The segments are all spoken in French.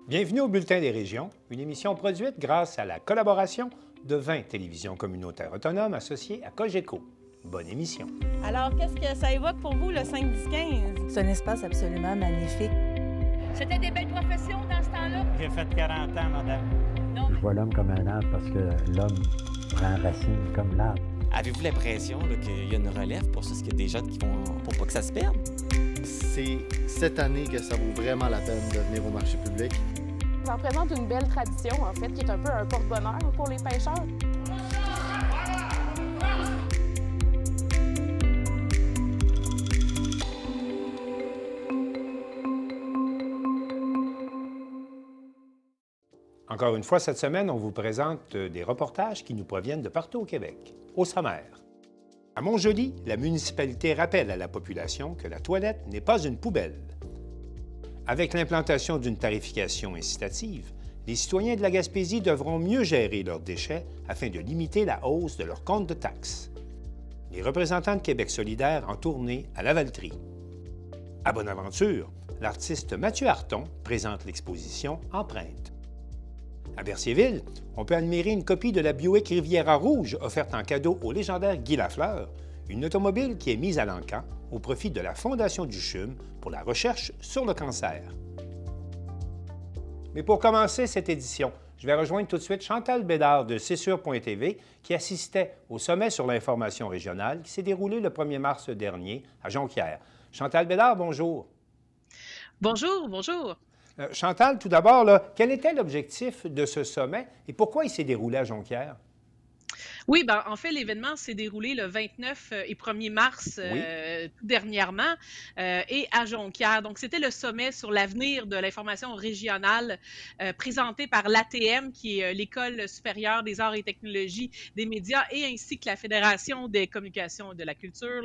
Bienvenue au Bulletin des régions, une émission produite grâce à la collaboration de 20 télévisions communautaires autonomes associées à Cogeco. Bonne émission. Alors, qu'est-ce que ça évoque pour vous, le 5-10-15? C'est un espace absolument magnifique. C'était des belles professions dans ce temps-là? J'ai fait 40 ans, madame. Non. Je vois l'homme comme un arbre parce que l'homme prend racine comme l'arbre. Avez-vous l'impression qu'il y a une relève pour ça? Est-ce qu'il y a des gens qui vont pour pas que ça se perde? C'est cette année que ça vaut vraiment la peine de venir au marché public. Ça représente une belle tradition, en fait, qui est un peu un porte-bonheur pour les pêcheurs. Encore une fois, cette semaine, on vous présente des reportages qui nous proviennent de partout au Québec. Au sommaire. À Montjoly, la municipalité rappelle à la population que la toilette n'est pas une poubelle. Avec l'implantation d'une tarification incitative, les citoyens de la Gaspésie devront mieux gérer leurs déchets afin de limiter la hausse de leur compte de taxes. Les représentants de Québec solidaire en tournée à Lavaltrie. À Bonaventure, l'artiste Mathieu Harton présente l'exposition Empreinte. À Berthierville, on peut admirer une copie de la Buick Riviera Rouge offerte en cadeau au légendaire Guy Lafleur, une automobile qui est mise à l'encan au profit de la Fondation du CHUM pour la recherche sur le cancer. Mais pour commencer cette édition, je vais rejoindre tout de suite Chantal Bédard de cesure.tv qui assistait au sommet sur l'information régionale qui s'est déroulé le 1er mars dernier à Jonquière. Chantal Bédard, bonjour. Bonjour, bonjour. Chantal, tout d'abord, quel était l'objectif de ce sommet et pourquoi il s'est déroulé à Jonquière? Oui, ben, en fait, l'événement s'est déroulé le 29 et 1er mars dernièrement et à Jonquière. Donc, c'était le sommet sur l'avenir de l'information régionale présenté par l'ATM, qui est l'École supérieure des arts et technologies des médias, et ainsi que la Fédération des communications et de la culture,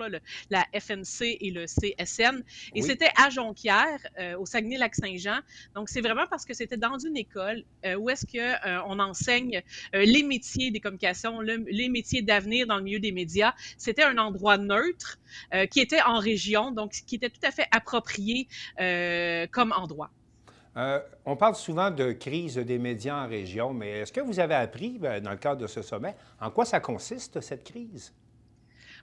la FNC et le CSN. Et c'était à Jonquière, au Saguenay-Lac-Saint-Jean. Donc, c'est vraiment parce que c'était dans une école où est-ce qu'on enseigne les métiers des communications, les métiers d'avenir dans le milieu des médias. C'était un endroit neutre qui était en région, donc qui était tout à fait approprié comme endroit. On parle souvent de crise des médias en région, mais est-ce que vous avez appris, dans le cadre de ce sommet, en quoi ça consiste, cette crise?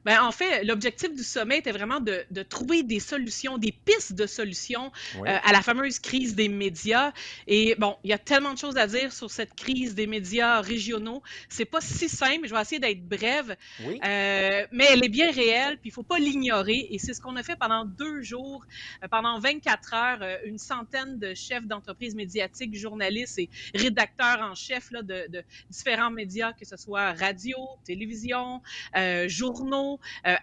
Ben, en fait, l'objectif du sommet était vraiment de trouver des solutions, des pistes de solutions à la fameuse crise des médias. Et bon, il y a tellement de choses à dire sur cette crise des médias régionaux. C'est pas si simple. Je vais essayer d'être brève, mais elle est bien réelle. Puis il faut pas l'ignorer. Et c'est ce qu'on a fait pendant 2 jours, pendant 24 heures, une centaine de chefs d'entreprises médiatiques, journalistes et rédacteurs en chef de différents médias, que ce soit radio, télévision, journaux,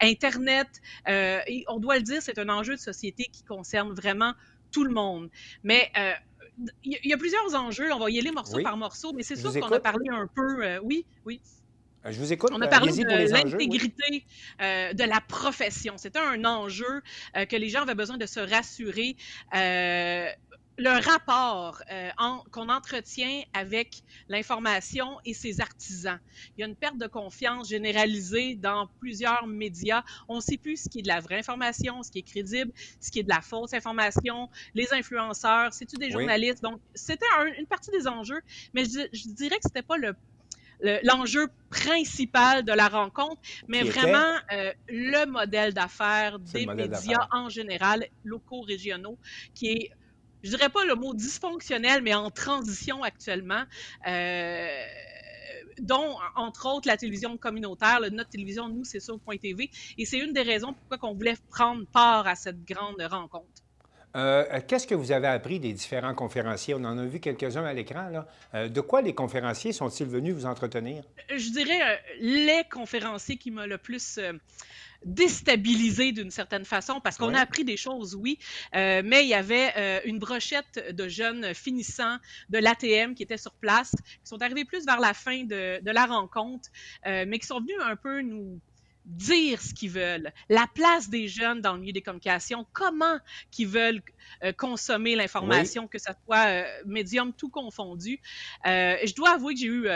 Internet. Et on doit le dire, c'est un enjeu de société qui concerne vraiment tout le monde. Mais il y a plusieurs enjeux. On va y aller morceau par morceau, mais c'est sûr qu'on a parlé un peu... oui. Je vous écoute. On a parlé de l'intégrité de la profession. C'était un enjeu que les gens avaient besoin de se rassurer. Le rapport qu'on entretient avec l'information et ses artisans. Il y a une perte de confiance généralisée dans plusieurs médias. On ne sait plus ce qui est de la vraie information, ce qui est crédible, ce qui est de la fausse information, les influenceurs, c'est-tu des journalistes? Donc, c'était une partie des enjeux, mais je dirais que c'était pas l'enjeu principal de la rencontre, mais vraiment le modèle d'affaires des médias en général, locaux, régionaux, qui est, je dirais pas le mot dysfonctionnel, mais en transition actuellement, dont, entre autres, la télévision communautaire, notre télévision, nous, c'est sur.tv, et c'est une des raisons pourquoi on voulait prendre part à cette grande rencontre. Qu'est-ce que vous avez appris des différents conférenciers? On en a vu quelques-uns à l'écran. De quoi les conférenciers sont-ils venus vous entretenir? Je dirais les conférenciers qui m'ont le plus déstabilisé d'une certaine façon, parce qu'on a appris des choses, mais il y avait une brochette de jeunes finissants de l'ATM qui étaient sur place, qui sont arrivés plus vers la fin de la rencontre, mais qui sont venus un peu nous dire ce qu'ils veulent, la place des jeunes dans le milieu des communications, comment qu'ils veulent consommer l'information, que ce soit médium tout confondu. Je dois avouer que j'ai eu,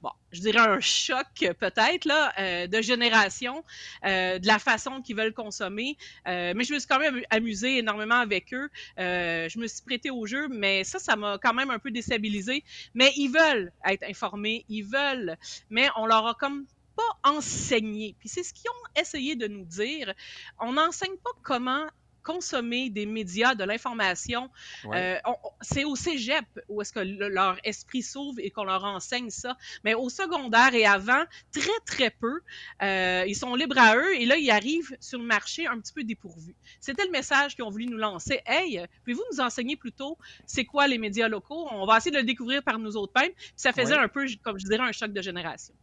bon, je dirais un choc peut-être là, de génération, de la façon qu'ils veulent consommer, mais je me suis quand même amusée énormément avec eux. Je me suis prêtée au jeu, mais ça m'a quand même un peu déstabilisée. Mais ils veulent être informés, ils veulent, mais on leur a comme pas enseigné. Puis c'est ce qu'ils ont essayé de nous dire. On n'enseigne pas comment consommer des médias, de l'information. Ouais. C'est au cégep où est-ce que leur esprit s'ouvre et qu'on leur enseigne ça. Mais au secondaire et avant, très, très peu. Ils sont libres à eux et là, ils arrivent sur le marché un petit peu dépourvus. C'était le message qu'ils ont voulu nous lancer. Hey, pouvez-vous nous enseigner plutôt c'est quoi les médias locaux? On va essayer de le découvrir par nous autres mêmes. Ça faisait un peu, comme je dirais, un choc de génération.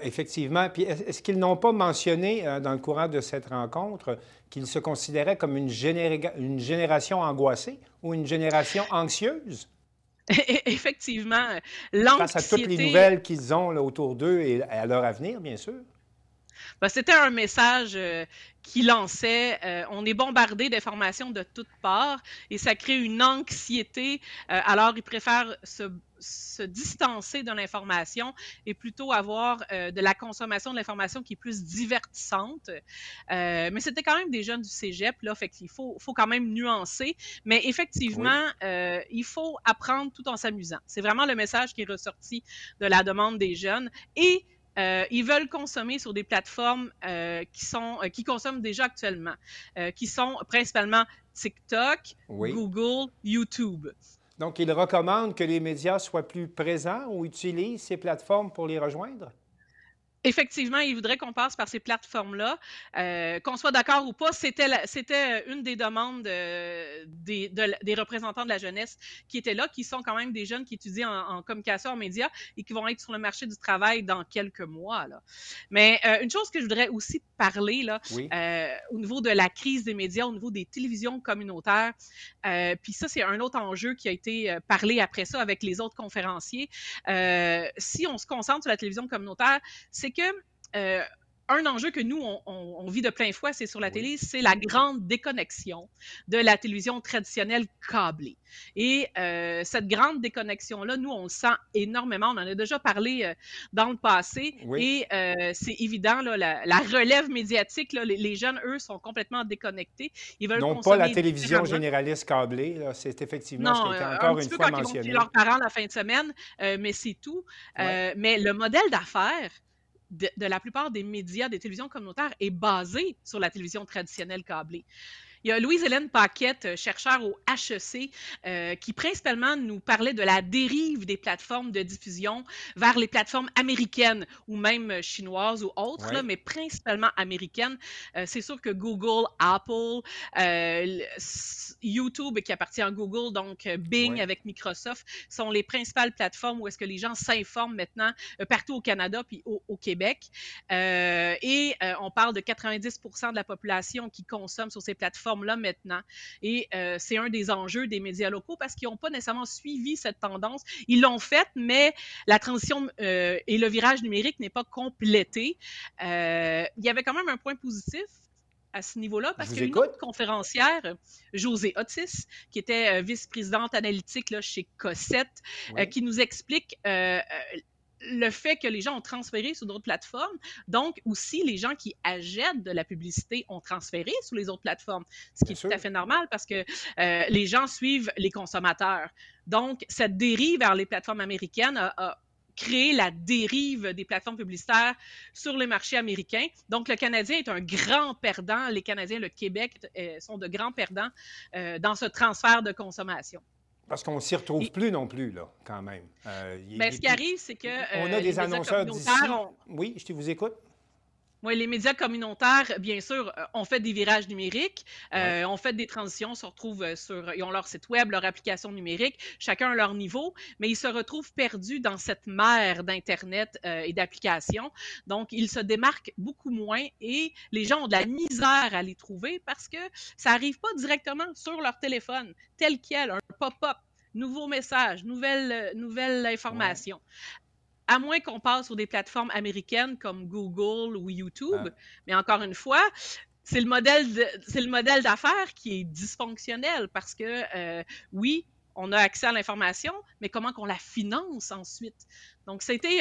Effectivement. Puis est-ce qu'ils n'ont pas mentionné dans le courant de cette rencontre qu'ils se considéraient comme une génération angoissée ou une génération anxieuse? Effectivement, Face à toutes les nouvelles qu'ils ont là, autour d'eux et à leur avenir, bien sûr. Ben, c'était un message qui lançait on est bombardé d'informations de toutes parts et ça crée une anxiété. Alors, ils préfèrent se distancer de l'information et plutôt avoir de la consommation de l'information qui est plus divertissante. Mais c'était quand même des jeunes du cégep, là, fait qu'il faut quand même nuancer. Mais effectivement, il faut apprendre tout en s'amusant. C'est vraiment le message qui est ressorti de la demande des jeunes. Et ils veulent consommer sur des plateformes qui consomment déjà actuellement, qui sont principalement TikTok, Google, YouTube. Donc, ils recommandent que les médias soient plus présents ou utilisent ces plateformes pour les rejoindre? Effectivement, ils voudraient qu'on passe par ces plateformes-là. Qu'on soit d'accord ou pas, c'était une des demandes des représentants de la jeunesse qui étaient là, qui sont quand même des jeunes qui étudient en communication, en médias et qui vont être sur le marché du travail dans quelques mois, là. Mais une chose que je voudrais aussi parler là, au niveau de la crise des médias, au niveau des télévisions communautaires, puis ça, c'est un autre enjeu qui a été parlé après ça avec les autres conférenciers. Si on se concentre sur la télévision communautaire, c'est que un enjeu que nous, on vit de plein fouet, c'est sur la télé, c'est la grande déconnexion de la télévision traditionnelle câblée. Et cette grande déconnexion-là, nous, on le sent énormément. On en a déjà parlé dans le passé. Et c'est évident, là, la relève médiatique, là, les jeunes, eux, sont complètement déconnectés. Ils veulent non pas la télévision généraliste câblée, c'est effectivement ce qui a été encore une fois mentionné. Ils vont leurs parents la fin de semaine, mais c'est tout. Mais le modèle d'affaires de la plupart des médias, des télévisions communautaires, est basé sur la télévision traditionnelle câblée. Il y a Louise-Hélène Paquette, chercheure au HEC, qui principalement nous parlait de la dérive des plateformes de diffusion vers les plateformes américaines ou même chinoises ou autres, là, mais principalement américaines. C'est sûr que Google, Apple, YouTube qui appartient à Google, donc Bing avec Microsoft, sont les principales plateformes où est-ce que les gens s'informent maintenant partout au Canada puis au Québec. Et on parle de 90% de la population qui consomme sur ces plateformes là maintenant. Et c'est un des enjeux des médias locaux parce qu'ils n'ont pas nécessairement suivi cette tendance. Ils l'ont faite, mais la transition et le virage numérique n'est pas complété. Il y avait quand même un point positif à ce niveau-là, parce qu'il y a une autre conférencière, Josée Otis, qui était vice-présidente analytique là, chez Cossette, qui nous explique le fait que les gens ont transféré sur d'autres plateformes, donc aussi les gens qui achètent de la publicité ont transféré sur les autres plateformes, ce qui est tout à fait normal parce que les gens suivent les consommateurs. Donc, cette dérive vers les plateformes américaines a créé la dérive des plateformes publicitaires sur les marchés américains. Donc, le Canadien est un grand perdant. Les Canadiens, le Québec sont de grands perdants dans ce transfert de consommation. Parce qu'on ne s'y retrouve plus non plus, là, quand même. Ce qui arrive, c'est que on a des annonceurs d'ici. Oui, je vous écoute. Oui, les médias communautaires, bien sûr, ont fait des virages numériques, ont fait des transitions, se retrouvent ils ont leur site web, leur application numérique, chacun à leur niveau, mais ils se retrouvent perdus dans cette mer d'Internet et d'applications. Donc, ils se démarquent beaucoup moins et les gens ont de la misère à les trouver parce que ça n'arrive pas directement sur leur téléphone, tel quel, un pop-up, nouveau message, nouvelle information. à moins qu'on passe sur des plateformes américaines comme Google ou YouTube. Mais encore une fois, c'est le modèle d'affaires qui est dysfonctionnel parce que, oui, on a accès à l'information, mais comment qu'on la finance ensuite? Donc, c'était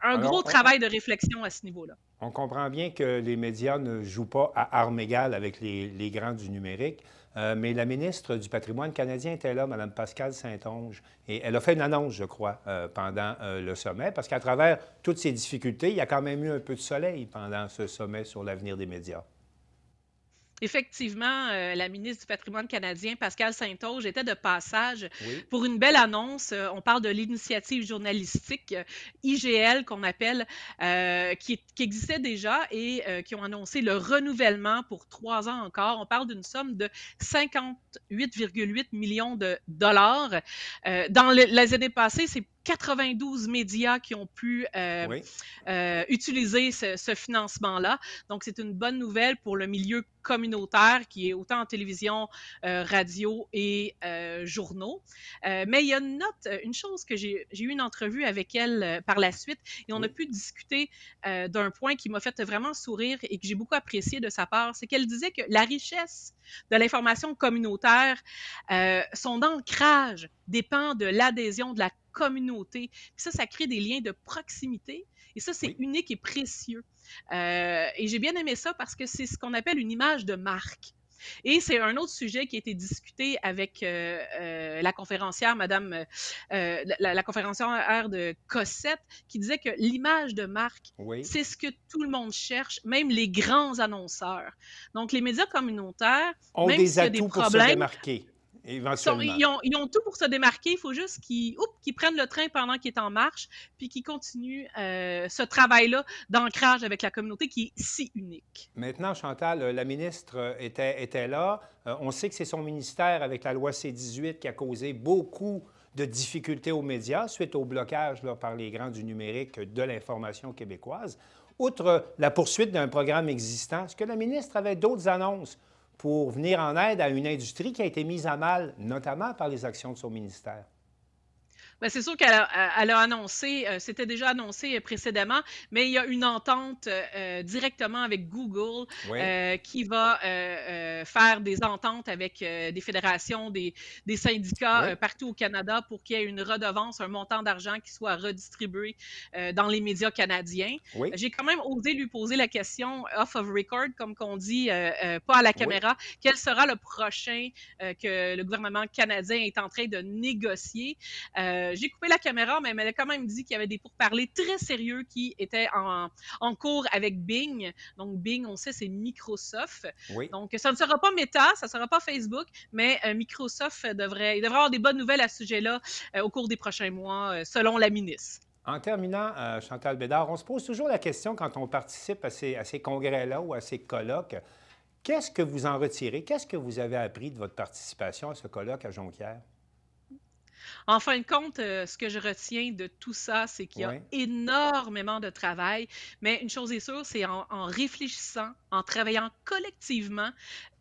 un gros travail de réflexion à ce niveau-là. On comprend bien que les médias ne jouent pas à armes égales avec les grands du numérique, mais la ministre du Patrimoine canadien était là, Mme Pascale Saint-Onge, et elle a fait une annonce, je crois, pendant le sommet, parce qu'à travers toutes ces difficultés, il y a quand même eu un peu de soleil pendant ce sommet sur l'avenir des médias. Effectivement, la ministre du Patrimoine canadien, Pascale Saint-Onge, était de passage pour une belle annonce. On parle de l'initiative journalistique IGL qu'on appelle, qui existait déjà et qui ont annoncé le renouvellement pour 3 ans encore. On parle d'une somme de 58,8 millions de dollars. Dans les années passées, c'est 92 médias qui ont pu utiliser ce financement-là. Donc, c'est une bonne nouvelle pour le milieu communautaire qui est autant en télévision, radio et journaux. Mais il y a une chose que j'ai eu une entrevue avec elle par la suite et on a pu discuter d'un point qui m'a fait vraiment sourire et que j'ai beaucoup apprécié de sa part, c'est qu'elle disait que la richesse de l'information communautaire, son ancrage dépend de l'adhésion de la communauté. Puis ça crée des liens de proximité. Et ça, c'est unique et précieux. Et j'ai bien aimé ça parce que c'est ce qu'on appelle une image de marque. Et c'est un autre sujet qui a été discuté avec la conférencière, la conférencière de Cossette, qui disait que l'image de marque, c'est ce que tout le monde cherche, même les grands annonceurs. Donc, les médias communautaires, ont même des atouts pour se démarquer. Éventuellement. Ils ont tout pour se démarquer. Il faut juste qu'ils prennent le train pendant qu'il est en marche, puis qu'ils continuent ce travail-là d'ancrage avec la communauté qui est si unique. Maintenant, Chantal, la ministre était là. On sait que c'est son ministère, avec la loi C-18, qui a causé beaucoup de difficultés aux médias suite au blocage par les grands du numérique de l'information québécoise. Outre la poursuite d'un programme existant, est-ce que la ministre avait d'autres annonces pour venir en aide à une industrie qui a été mise à mal, notamment par les actions de son ministère? Bien, c'est sûr qu'elle a annoncé, c'était déjà annoncé précédemment, mais il y a une entente directement avec Google qui va faire des ententes avec des fédérations, des syndicats partout au Canada pour qu'il y ait une redevance, un montant d'argent qui soit redistribué dans les médias canadiens. J'ai quand même osé lui poser la question off of record, comme qu'on dit, pas à la caméra. Quel sera le prochain que le gouvernement canadien est en train de négocier? J'ai coupé la caméra, mais elle a quand même dit qu'il y avait des pourparlers très sérieux qui étaient en cours avec Bing. Donc, Bing, on sait, c'est Microsoft. Donc, ça ne sera pas Meta, ça ne sera pas Facebook, mais Microsoft devrait avoir des bonnes nouvelles à ce sujet-là au cours des prochains mois, selon la ministre. En terminant, Chantal Bédard, on se pose toujours la question quand on participe à ces congrès-là ou à ces colloques, qu'est-ce que vous en retirez? Qu'est-ce que vous avez appris de votre participation à ce colloque à Jonquière? En fin de compte, ce que je retiens de tout ça, c'est qu'il y a énormément de travail, mais une chose est sûre, c'est en réfléchissant, en travaillant collectivement,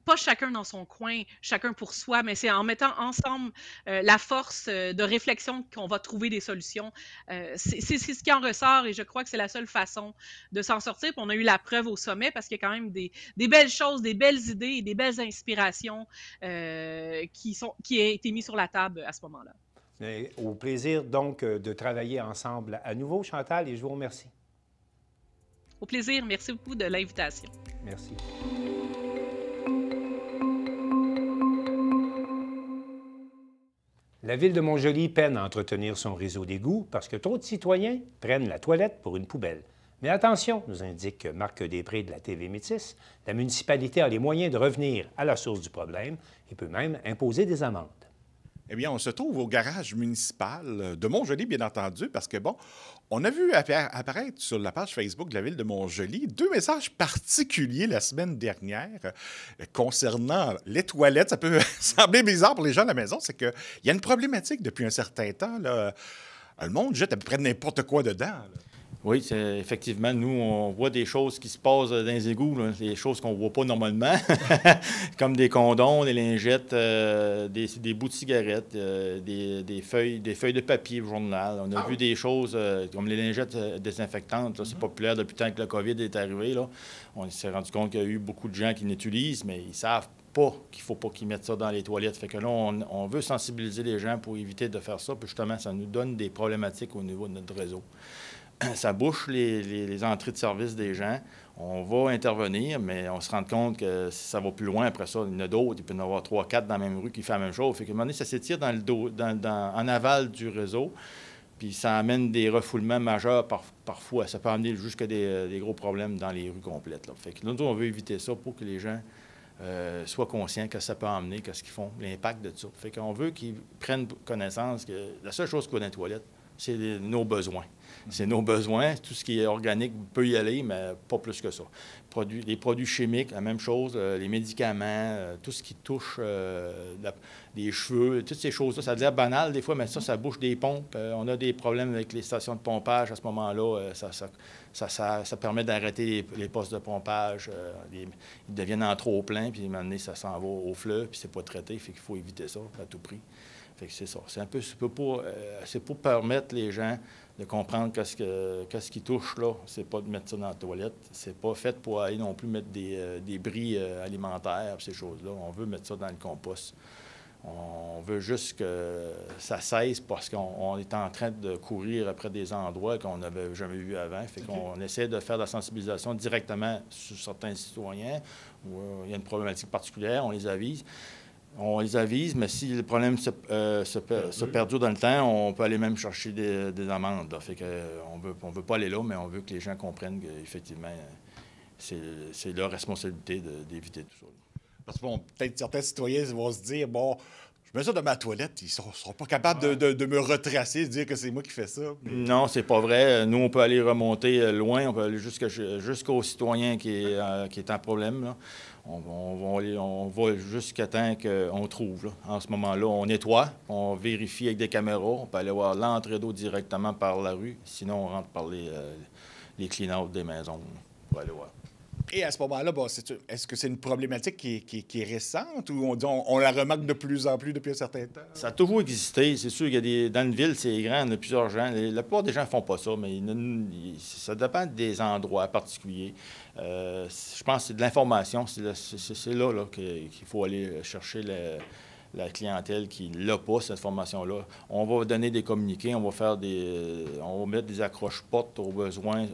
pas chacun dans son coin, chacun pour soi, mais c'est en mettant ensemble la force de réflexion qu'on va trouver des solutions. C'est ce qui en ressort et je crois que c'est la seule façon de s'en sortir. Puis on a eu la preuve au sommet parce qu'il y a quand même des belles choses, des belles idées et des belles inspirations qui ont été mises sur la table à ce moment-là. Au plaisir, donc, de travailler ensemble à nouveau, Chantal, et je vous remercie. Au plaisir. Merci beaucoup de l'invitation. Merci. La Ville de Montjoly peine à entretenir son réseau d'égouts parce que trop de citoyens prennent la toilette pour une poubelle. Mais attention, nous indique Marc Després de la TV Métis, la municipalité a les moyens de revenir à la source du problème et peut même imposer des amendes. Eh bien, on se trouve au garage municipal de Montjoly, bien entendu, parce que, bon, on a vu apparaître sur la page Facebook de la Ville de Montjoly 2 messages particuliers la semaine dernière concernant les toilettes. Ça peut sembler bizarre pour les gens à la maison, c'est qu'il y a une problématique depuis un certain temps, là. Le monde jette à peu près n'importe quoi dedans, là. Oui, effectivement, nous, on voit des choses qui se passent dans les égouts, là, des choses qu'on ne voit pas normalement, comme des condoms, des lingettes, des bouts de cigarettes, des feuilles de papier journal. On a vu des choses comme les lingettes désinfectantes. C'est populaire depuis le temps que le COVID est arrivé. Là. On s'est rendu compte qu'il y a eu beaucoup de gens qui l'utilisent, mais ils savent pas qu'il ne faut pas qu'ils mettent ça dans les toilettes. Fait que là, on veut sensibiliser les gens pour éviter de faire ça. Puis justement, ça nous donne des problématiques au niveau de notre réseau. Ça bouche les entrées de service des gens. On va intervenir, mais on se rend compte que ça va plus loin après ça. Il y en a d'autres, il peut y en avoir 3, 4 dans la même rue qui font la même chose. Fait qu'à un moment donné, ça s'étire en aval du réseau, puis ça amène des refoulements majeurs parfois. Ça peut amener jusqu'à des gros problèmes dans les rues complètes. Là. Fait que nous, on veut éviter ça pour que les gens soient conscients que ça peut emmener, qu'est-ce qu'ils font, l'impact de ça. Fait qu'on veut qu'ils prennent connaissance que la seule chose qu'on a dans les toilettes, c'est nos besoins. C'est nos besoins. Tout ce qui est organique peut y aller, mais pas plus que ça. Les produits chimiques, la même chose. Les médicaments, tout ce qui touche les cheveux, toutes ces choses-là. Ça a l'air banal des fois, mais ça bouche des pompes. On a des problèmes avec les stations de pompage à ce moment-là. Ça permet d'arrêter les postes de pompage. Ils deviennent en trop plein, puis à un moment donné, ça s'en va au fleuve, puis c'est pas traité. Fait qu'il faut éviter ça à tout prix. Fait que c'est ça. C'est pour permettre les gens de comprendre qu'est-ce qui touche là. C'est pas de mettre ça dans la toilette. C'est pas fait pour aller non plus mettre des bris alimentaires, ces choses-là. On veut mettre ça dans le compost. On veut juste que ça cesse parce qu'on est en train de courir après des endroits qu'on n'avait jamais vus avant. Fait qu'on essaie de faire de la sensibilisation directement sur certains citoyens où il y a une problématique particulière, on les avise. On les avise, mais si le problème se perdure dans le temps, on peut aller même chercher des amendes. Là. Fait que, on veut pas aller là, mais on veut que les gens comprennent qu'effectivement, c'est leur responsabilité d'éviter tout ça. Parce que peut-être certains citoyens vont se dire, bon, je mets ça dans ma toilette, ils ne seront pas capables de me retracer, de dire que c'est moi qui fais ça. Mais... Non, c'est pas vrai. Nous, on peut aller remonter loin, on peut aller jusqu'au citoyen qui est en problème. Là. On va jusqu'à temps qu'on trouve. Là. En ce moment-là, on nettoie, on vérifie avec des caméras, on peut aller voir l'entrée d'eau directement par la rue, sinon on rentre par les clean-out des maisons pour aller voir. Et à ce moment-là, bon, est-ce que c'est une problématique qui est récente ou on la remarque de plus en plus depuis un certain temps? Ça a toujours existé. C'est sûr qu'il y a dans une ville, c'est grand, il y a plusieurs gens. La plupart des gens ne font pas ça, mais ça dépend des endroits particuliers. Je pense que c'est de l'information. C'est là qu'il faut aller chercher la clientèle qui n'a pas cette formation-là. On va donner des communiqués, on va mettre des accroche-portes aux besoins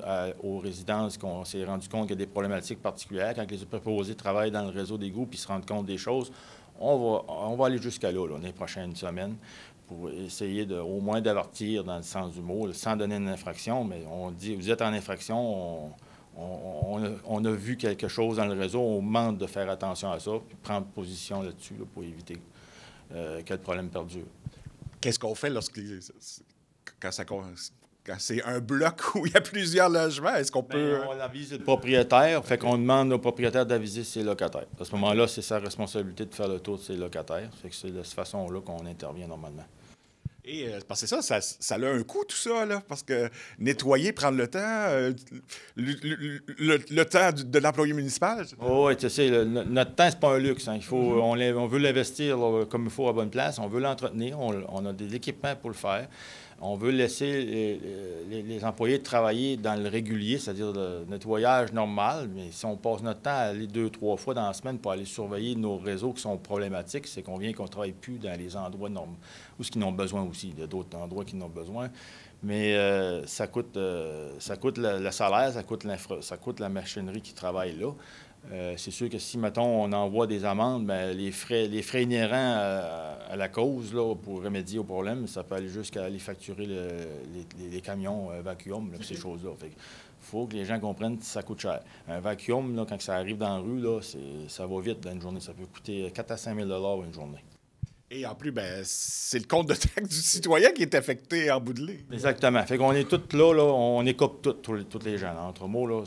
aux résidences qu'on s'est rendu compte qu'il y a des problématiques particulières. Quand les préposés travaillent dans le réseau d'égout puis se rendent compte des choses, on va aller jusqu'à là, dans les prochaines semaines, pour essayer au moins d'avertir dans le sens du mot, sans donner une infraction, mais on dit, vous êtes en infraction, on a vu quelque chose dans le réseau, on demande de faire attention à ça, puis prendre position là-dessus là, pour éviter que le problème perdure. Qu'est-ce qu'on fait quand c'est un bloc où il y a plusieurs logements? Est-ce qu'on peut... On avise le propriétaire, fait qu'on demande au propriétaire d'aviser ses locataires. À ce moment-là, c'est sa responsabilité de faire le tour de ses locataires. Fait que c'est de cette façon-là qu'on intervient normalement. Et parce que ça a un coût, tout ça, là, parce que nettoyer, prendre le temps, le temps de l'employé municipal. Oui, tu sais, notre temps, c'est pas un luxe. Hein. On veut l'investir là, comme il faut à bonne place. On veut l'entretenir. On a des équipements pour le faire. On veut laisser les employés travailler dans le régulier, c'est-à-dire le nettoyage normal. Mais si on passe notre temps à aller 2-3 fois dans la semaine pour aller surveiller nos réseaux qui sont problématiques, c'est qu'on vient qu'on ne travaille plus dans les endroits normaux, où ce qu'ils ont besoin aussi. Il y a d'autres endroits qui en ont besoin. Mais ça coûte le salaire, ça coûte la machinerie qui travaille là. C'est sûr que si, mettons, on envoie des amendes, bien, les frais inhérents à la cause là, pour remédier au problème, ça peut aller jusqu'à aller facturer les camions vacuum, là, ces choses-là. Il faut que les gens comprennent que ça coûte cher. Un vacuum, là, quand ça arrive dans la rue, là, ça va vite dans une journée. Ça peut coûter 4 à 5 000 une journée. Et en plus, ben, c'est le compte de taxe du citoyen qui est affecté en bout de ligne. Exactement. Fait qu'on est tous là, on écope tous les gens. Là. Entre mots, là,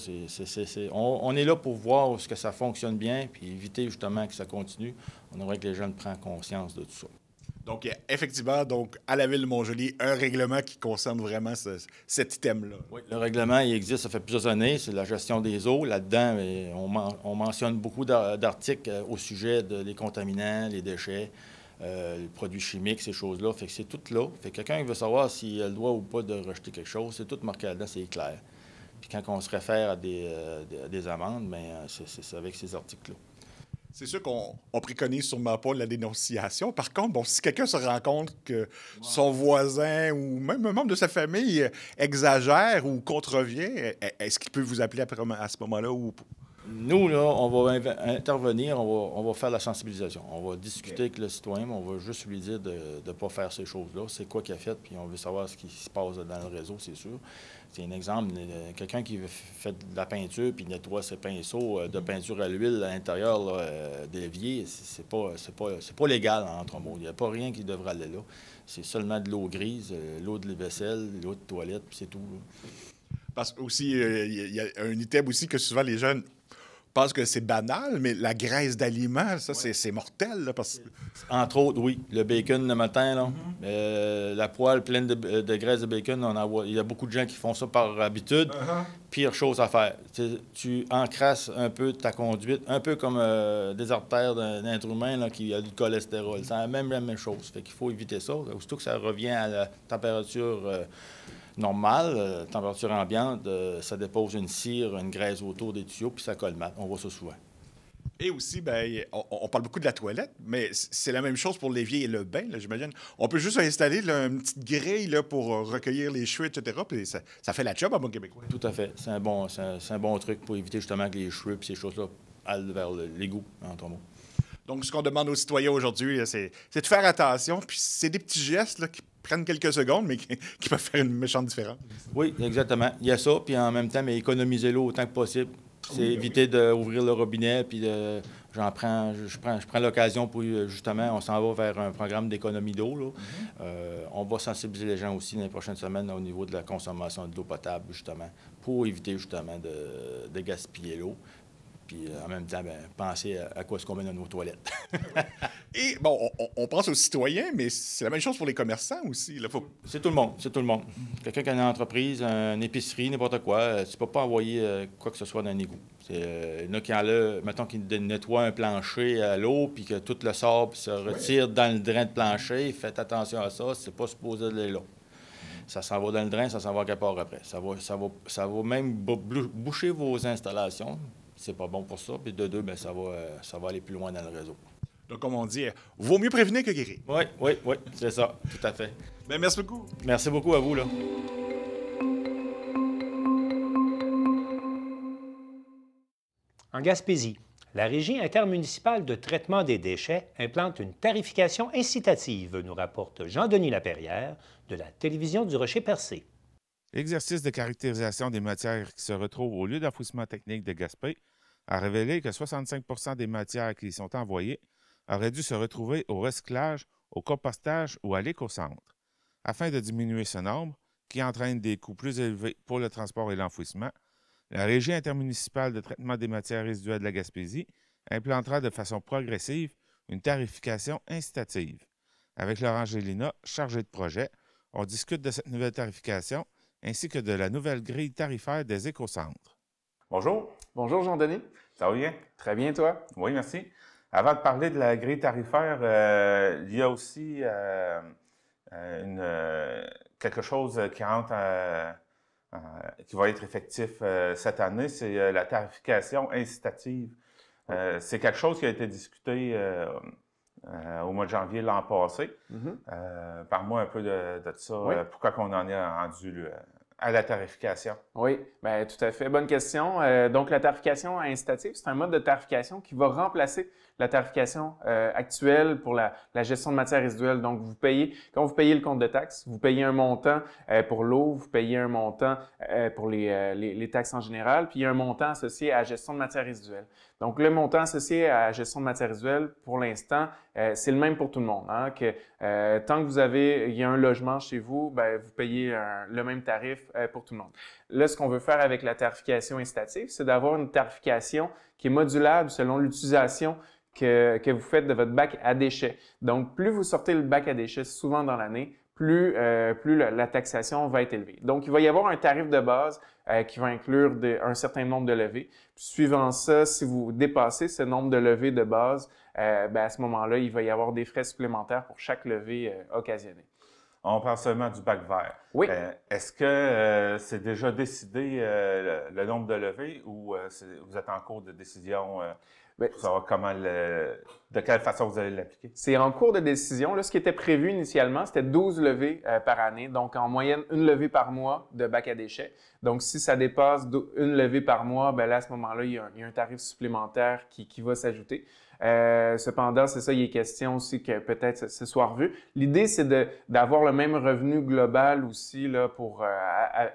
on est là pour voir ce que ça fonctionne bien, puis éviter justement que ça continue. On aimerait que les jeunes prennent conscience de tout ça. Donc, il y a effectivement, à la Ville de Montjoly, un règlement qui concerne vraiment cet item-là. Oui, le règlement, il existe, ça fait plusieurs années. C'est la gestion des eaux. Là-dedans, on mentionne beaucoup d'articles au sujet des contaminants, les déchets, les produits chimiques, ces choses-là. Fait que c'est tout là. Fait que quelqu'un qui veut savoir s'il a le droit ou pas de rejeter quelque chose, c'est tout marqué là-dedans, c'est clair. Puis quand on se réfère à des amendes, bien, c'est avec ces articles-là. C'est sûr qu'on préconise sûrement pas la dénonciation. Par contre, si quelqu'un se rend compte que son voisin ou même un membre de sa famille exagère ou contrevient, est-ce qu'il peut vous appeler à ce moment-là? Nous, là, on va intervenir, on va faire la sensibilisation. On va discuter avec le citoyen, mais on va juste lui dire de ne pas faire ces choses-là. C'est quoi qu'il a fait, puis on veut savoir ce qui se passe dans le réseau, c'est sûr. C'est un exemple, quelqu'un qui fait de la peinture puis nettoie ses pinceaux de peinture à l'huile à l'intérieur de l'évier, c'est pas légal, en d'autres mots. Il n'y a pas rien qui devrait aller là. C'est seulement de l'eau grise, l'eau de vaisselle, l'eau de toilette, puis c'est tout. Là. Parce que aussi, il y a un item aussi que souvent les jeunes pensent que c'est banal, mais la graisse d'aliment, ça, c'est mortel. Là, parce... Entre autres, oui. Le bacon le matin, là, la poêle pleine de graisse de bacon, il y a beaucoup de gens qui font ça par habitude. Pire chose à faire. Tu encrasses un peu ta conduite, un peu comme des artères d'un être humain là, qui a du cholestérol. C'est la même chose. Fait qu'il faut éviter ça. Aussitôt que ça revient à la température normale, température ambiante, ça dépose une cire, une graisse autour des tuyaux, puis ça colmate. On voit ça souvent. Et aussi, on parle beaucoup de la toilette, mais c'est la même chose pour l'évier et le bain, là, j'imagine. On peut juste installer une petite grille là, pour recueillir les cheveux, etc., puis ça fait la job à bon québécois. Tout à fait. C'est un bon truc pour éviter justement que les cheveux et ces choses-là aillent vers l'égout, en trois mots. Donc, ce qu'on demande aux citoyens aujourd'hui, c'est de faire attention, puis c'est des petits gestes là, qui prennent quelques secondes, mais qui peuvent faire une méchante différence. Oui, exactement. Il y a ça, puis en même temps, mais économiser l'eau autant que possible. C'est éviter d'ouvrir le robinet, puis je prends l'occasion pour, justement, on s'en va vers un programme d'économie d'eau. Là. On va sensibiliser les gens aussi dans les prochaines semaines au niveau de la consommation de l'eau potable, justement, pour éviter, justement, de gaspiller l'eau. Puis en même temps, penser à quoi est-ce qu'on met dans nos toilettes. Et bon, on pense aux citoyens, mais c'est la même chose pour les commerçants aussi. C'est tout le monde, c'est tout le monde. Quelqu'un qui a une entreprise, une épicerie, n'importe quoi, tu ne peux pas envoyer quoi que ce soit dans un égout. Il y en a qui enlèvent, mettons qu'ils nettoient un plancher à l'eau, puis que tout le sable se retire dans le drain de plancher. Faites attention à ça, c'est pas supposé aller là. Ça s'en va dans le drain, ça s'en va quelque part après. Ça va même boucher vos installations. C'est pas bon pour ça. Puis de deux, ça va aller plus loin dans le réseau. Donc, comme on dit, vaut mieux prévenir que guérir. Oui, c'est ça, tout à fait. Merci beaucoup. Merci beaucoup à vous, là. En Gaspésie, la Régie intermunicipale de traitement des déchets implante une tarification incitative, nous rapporte Jean-Denis Laperrière de la télévision du Rocher-Percé. L'exercice de caractérisation des matières qui se retrouvent au lieu d'enfouissement technique de Gaspé a révélé que 65 des matières qui y sont envoyées auraient dû se retrouver au recyclage, au compostage ou à l'écocentre. Afin de diminuer ce nombre, qui entraîne des coûts plus élevés pour le transport et l'enfouissement, la Régie intermunicipale de traitement des matières résiduelles de la Gaspésie implantera de façon progressive une tarification incitative. Avec Laurent Gélina, chargé de projet, on discute de cette nouvelle tarification ainsi que de la nouvelle grille tarifaire des écocentres. Bonjour. Bonjour, Jean-Denis. Ça va bien? Très bien, toi? Oui, merci. Avant de parler de la grille tarifaire, il y a aussi quelque chose qui rentre, qui va être effectif cette année, c'est la tarification incitative. C'est quelque chose qui a été discuté au mois de janvier l'an passé. Parle-moi un peu de ça. Oui. Pourquoi on en est rendu à la tarification? Oui, bien, tout à fait. Bonne question. Donc, la tarification incitative, c'est un mode de tarification qui va remplacer la tarification actuelle pour la gestion de matières résiduelles. Donc, quand vous payez le compte de taxes, vous payez un montant pour l'eau, vous payez un montant pour les taxes en général, puis il y a un montant associé à la gestion de matières résiduelles. Donc, le montant associé à la gestion de matières résiduelles, pour l'instant, c'est le même pour tout le monde. Hein, tant que il y a un logement chez vous, vous payez le même tarif pour tout le monde. Là, ce qu'on veut faire avec la tarification incitative, c'est d'avoir une tarification qui est modulable selon l'utilisation que vous faites de votre bac à déchets. Donc, plus vous sortez le bac à déchets souvent dans l'année, plus la taxation va être élevée. Donc, il va y avoir un tarif de base qui va inclure un certain nombre de levées. Puis, suivant ça, si vous dépassez ce nombre de levées de base, à ce moment-là, il va y avoir des frais supplémentaires pour chaque levée occasionnée. On parle seulement du bac vert. Oui. Est-ce que c'est déjà décidé le nombre de levées ou vous êtes en cours de décision pour savoir de quelle façon vous allez l'appliquer? C'est en cours de décision. Là, ce qui était prévu initialement, c'était 12 levées par année. Donc, en moyenne, une levée par mois de bac à déchets. Donc, si ça dépasse une levée par mois, là, à ce moment-là, il y a un tarif supplémentaire qui va s'ajouter. Cependant, c'est ça, il est question aussi que peut-être ce soit revu. L'idée, c'est d'avoir le même revenu global aussi là,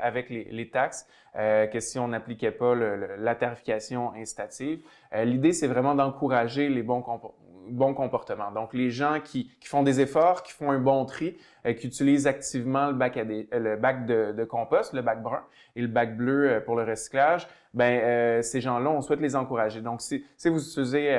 avec les taxes que si on n'appliquait pas la tarification incitative. L'idée, c'est vraiment d'encourager les bons comportements. Donc, les gens qui font des efforts, qui font un bon tri, qui utilisent activement le bac de compost, le bac brun et le bac bleu pour le recyclage, ces gens-là, on souhaite les encourager. Donc, si vous utilisez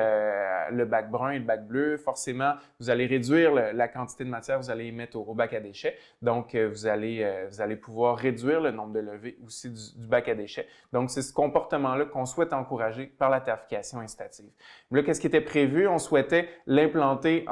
le bac brun et le bac bleu, forcément, vous allez réduire la quantité de matière que vous allez mettre au bac à déchets. Donc, vous allez pouvoir réduire le nombre de levées aussi du bac à déchets. Donc, c'est ce comportement-là qu'on souhaite encourager par la tarification incitative. Là, qu'est-ce qui était prévu? On souhaitait l'implanter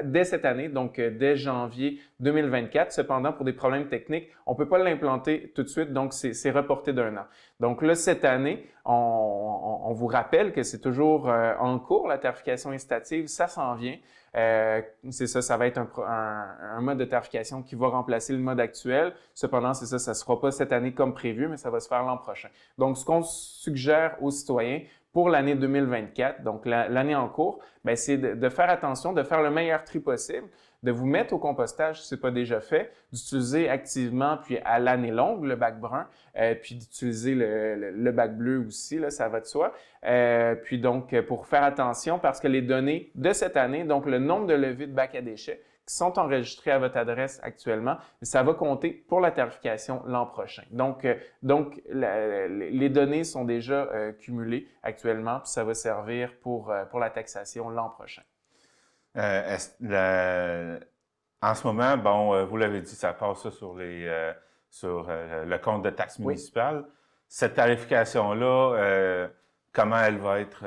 dès cette année, donc dès janvier 2024. Cependant, pour des problèmes techniques, on ne peut pas l'implanter tout de suite, donc c'est reporté d'1 an. Donc là, cette année, on vous rappelle que c'est toujours en cours, la tarification incitative, ça s'en vient. C'est ça, ça va être un mode de tarification qui va remplacer le mode actuel. Cependant, c'est ça, ça ne sera pas cette année comme prévu, mais ça va se faire l'an prochain. Donc, ce qu'on suggère aux citoyens pour l'année 2024, donc l'année en cours, c'est de faire attention, de faire le meilleur tri possible, de vous mettre au compostage si ce n'est pas déjà fait, d'utiliser activement, puis à l'année longue, le bac brun, puis d'utiliser le bac bleu aussi, là, ça va de soi. Puis donc, pour faire attention, parce que les données de cette année, donc le nombre de levées de bac à déchets qui sont enregistrées à votre adresse actuellement, ça va compter pour la tarification l'an prochain. Donc les données sont déjà cumulées actuellement, puis ça va servir pour la taxation l'an prochain. En ce moment, vous l'avez dit, ça passe sur le compte de taxe municipale. Oui. Cette tarification-là, comment elle va être...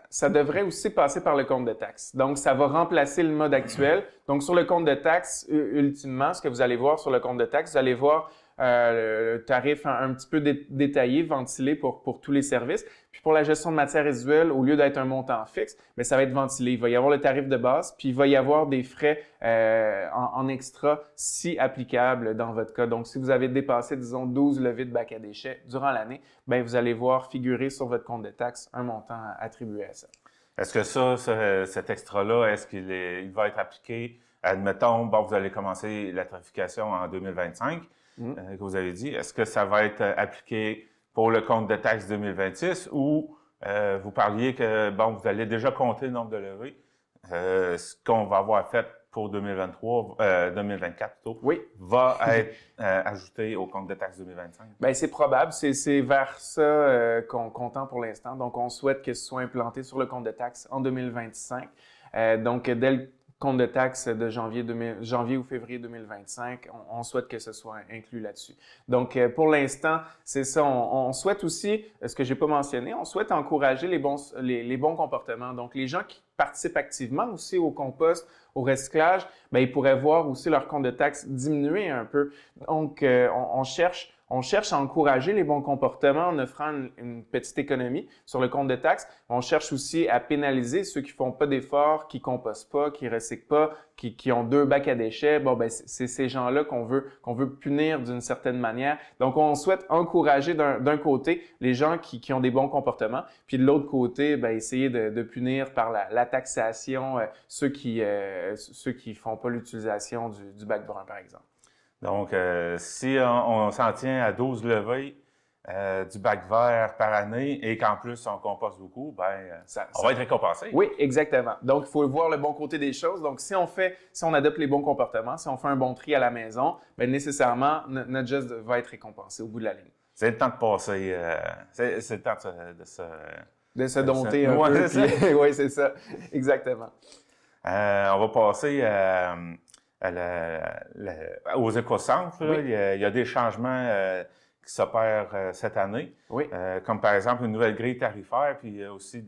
Ça devrait aussi passer par le compte de taxe. Donc, ça va remplacer le mode actuel. Donc, sur le compte de taxe, ultimement, ce que vous allez voir sur le compte de taxe, vous allez voir le tarif un petit peu détaillé, ventilé pour tous les services. Puis pour la gestion de matières résiduelles, au lieu d'être un montant fixe, ça va être ventilé. Il va y avoir le tarif de base, puis il va y avoir des frais en extra si applicable dans votre cas. Donc, si vous avez dépassé, disons, 12 levées de bac à déchets durant l'année, vous allez voir figurer sur votre compte de taxe un montant attribué à ça. Est-ce que cet extra-là, est-ce qu'il va être appliqué? Admettons, vous allez commencer la tarification en 2025. Que vous avez dit, est-ce que ça va être appliqué pour le compte de taxe 2026 ou vous parliez que, vous allez déjà compter le nombre de levées, ce qu'on va avoir fait pour 2024 plutôt, oui, va être ajouté au compte de taxe 2025? C'est probable, c'est vers ça qu'on tend pour l'instant. Donc, on souhaite que ce soit implanté sur le compte de taxe en 2025. Donc, dès le compte de taxe de janvier ou février 2025, on souhaite que ce soit inclus là-dessus. Donc, pour l'instant, c'est ça. On souhaite aussi, ce que je n'ai pas mentionné, on souhaite encourager les bons comportements. Donc, les gens qui participent activement aussi au compost, au recyclage, ils pourraient voir aussi leur compte de taxe diminuer un peu. Donc, on cherche à encourager les bons comportements en offrant une petite économie sur le compte de taxe. On cherche aussi à pénaliser ceux qui font pas d'efforts, qui compostent pas, qui recyclent pas, qui ont 2 bacs à déchets. C'est ces gens-là qu'on veut punir d'une certaine manière. Donc, on souhaite encourager d'un côté les gens qui ont des bons comportements, puis de l'autre côté, essayer de punir par la taxation ceux qui font pas l'utilisation du bac brun, par exemple. Donc, si on s'en tient à 12 levées du bac vert par année et qu'en plus on composte beaucoup, on va être récompensé. Oui, exactement. Donc, il faut voir le bon côté des choses. Donc, si on adopte les bons comportements, si on fait un bon tri à la maison, nécessairement, notre geste va être récompensé au bout de la ligne. c'est le temps de passer. C'est le temps de se dompter un peu. Oui, c'est ça. Exactement. On va passer aux écocentres. Oui. Il y a des changements qui s'opèrent cette année. Oui. Comme par exemple une nouvelle grille tarifaire, puis aussi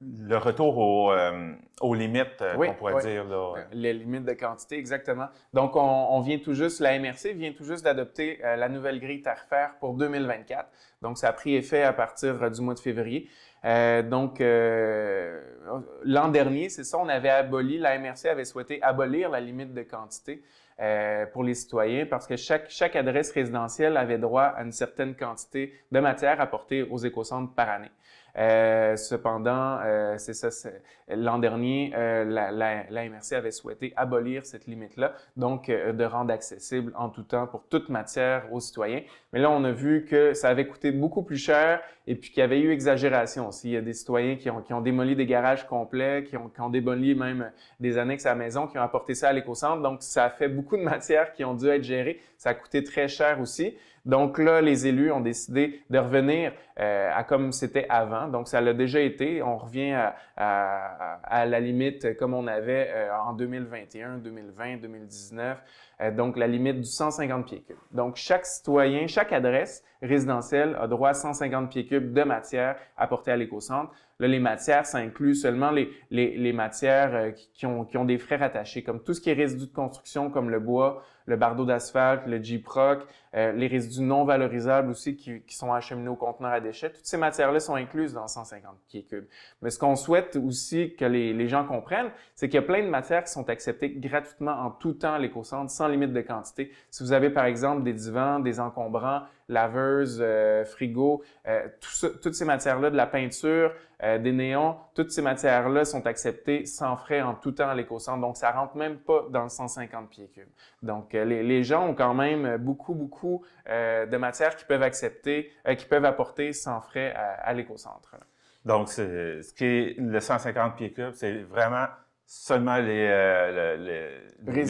le retour aux limites, qu'on pourrait dire. Là. Les limites de quantité, exactement. Donc, on vient tout juste, la MRC vient tout juste d'adopter la nouvelle grille tarifaire pour 2024. Donc, ça a pris effet à partir du mois de février. L'an dernier, c'est ça, on avait aboli, la MRC avait souhaité abolir la limite de quantité pour les citoyens parce que chaque adresse résidentielle avait droit à une certaine quantité de matière apportée aux écocentres par année. Cependant, c'est ça, l'an dernier, la MRC avait souhaité abolir cette limite-là, donc de rendre accessible en tout temps pour toute matière aux citoyens. Mais là, on a vu que ça avait coûté beaucoup plus cher et puis qu'il y avait eu exagération aussi. Il y a des citoyens qui ont démoli des garages complets, qui ont démoli même des annexes à la maison, qui ont apporté ça à l'écocentre. Donc, ça a fait beaucoup de matières qui ont dû être gérées. Ça a coûté très cher aussi. Donc là, les élus ont décidé de revenir à comme c'était avant. Donc, ça l'a déjà été. On revient à la limite comme on avait en 2021, 2020, 2019. Donc, la limite du 150 pieds cubes. Donc, chaque citoyen, chaque adresse résidentielle a droit à 150 pieds cubes de matière apportée à l'écocentre. Là, les matières, ça inclut seulement les matières qui ont des frais rattachés, comme tout ce qui est résidus de construction, comme le bois, le bardeau d'asphalte, le J-Proc, les résidus non valorisables aussi qui sont acheminés au conteneur à déchets. Toutes ces matières-là sont incluses dans 150 pieds cubes. Mais ce qu'on souhaite aussi que les gens comprennent, c'est qu'il y a plein de matières qui sont acceptées gratuitement en tout temps à l'écocentre, sans limite de quantité. Si vous avez, par exemple, des divans, des encombrants, laveuses, frigo, toutes ces matières-là, de la peinture, des néons, toutes ces matières-là sont acceptées sans frais en tout temps à l'écocentre. Donc, ça rentre même pas dans le 150 pieds cubes. Donc, les gens ont quand même beaucoup de matières qu'ils peuvent accepter, qu'ils peuvent apporter sans frais à l'écocentre. Donc, ce qui est le 150 pieds cubes, c'est vraiment seulement les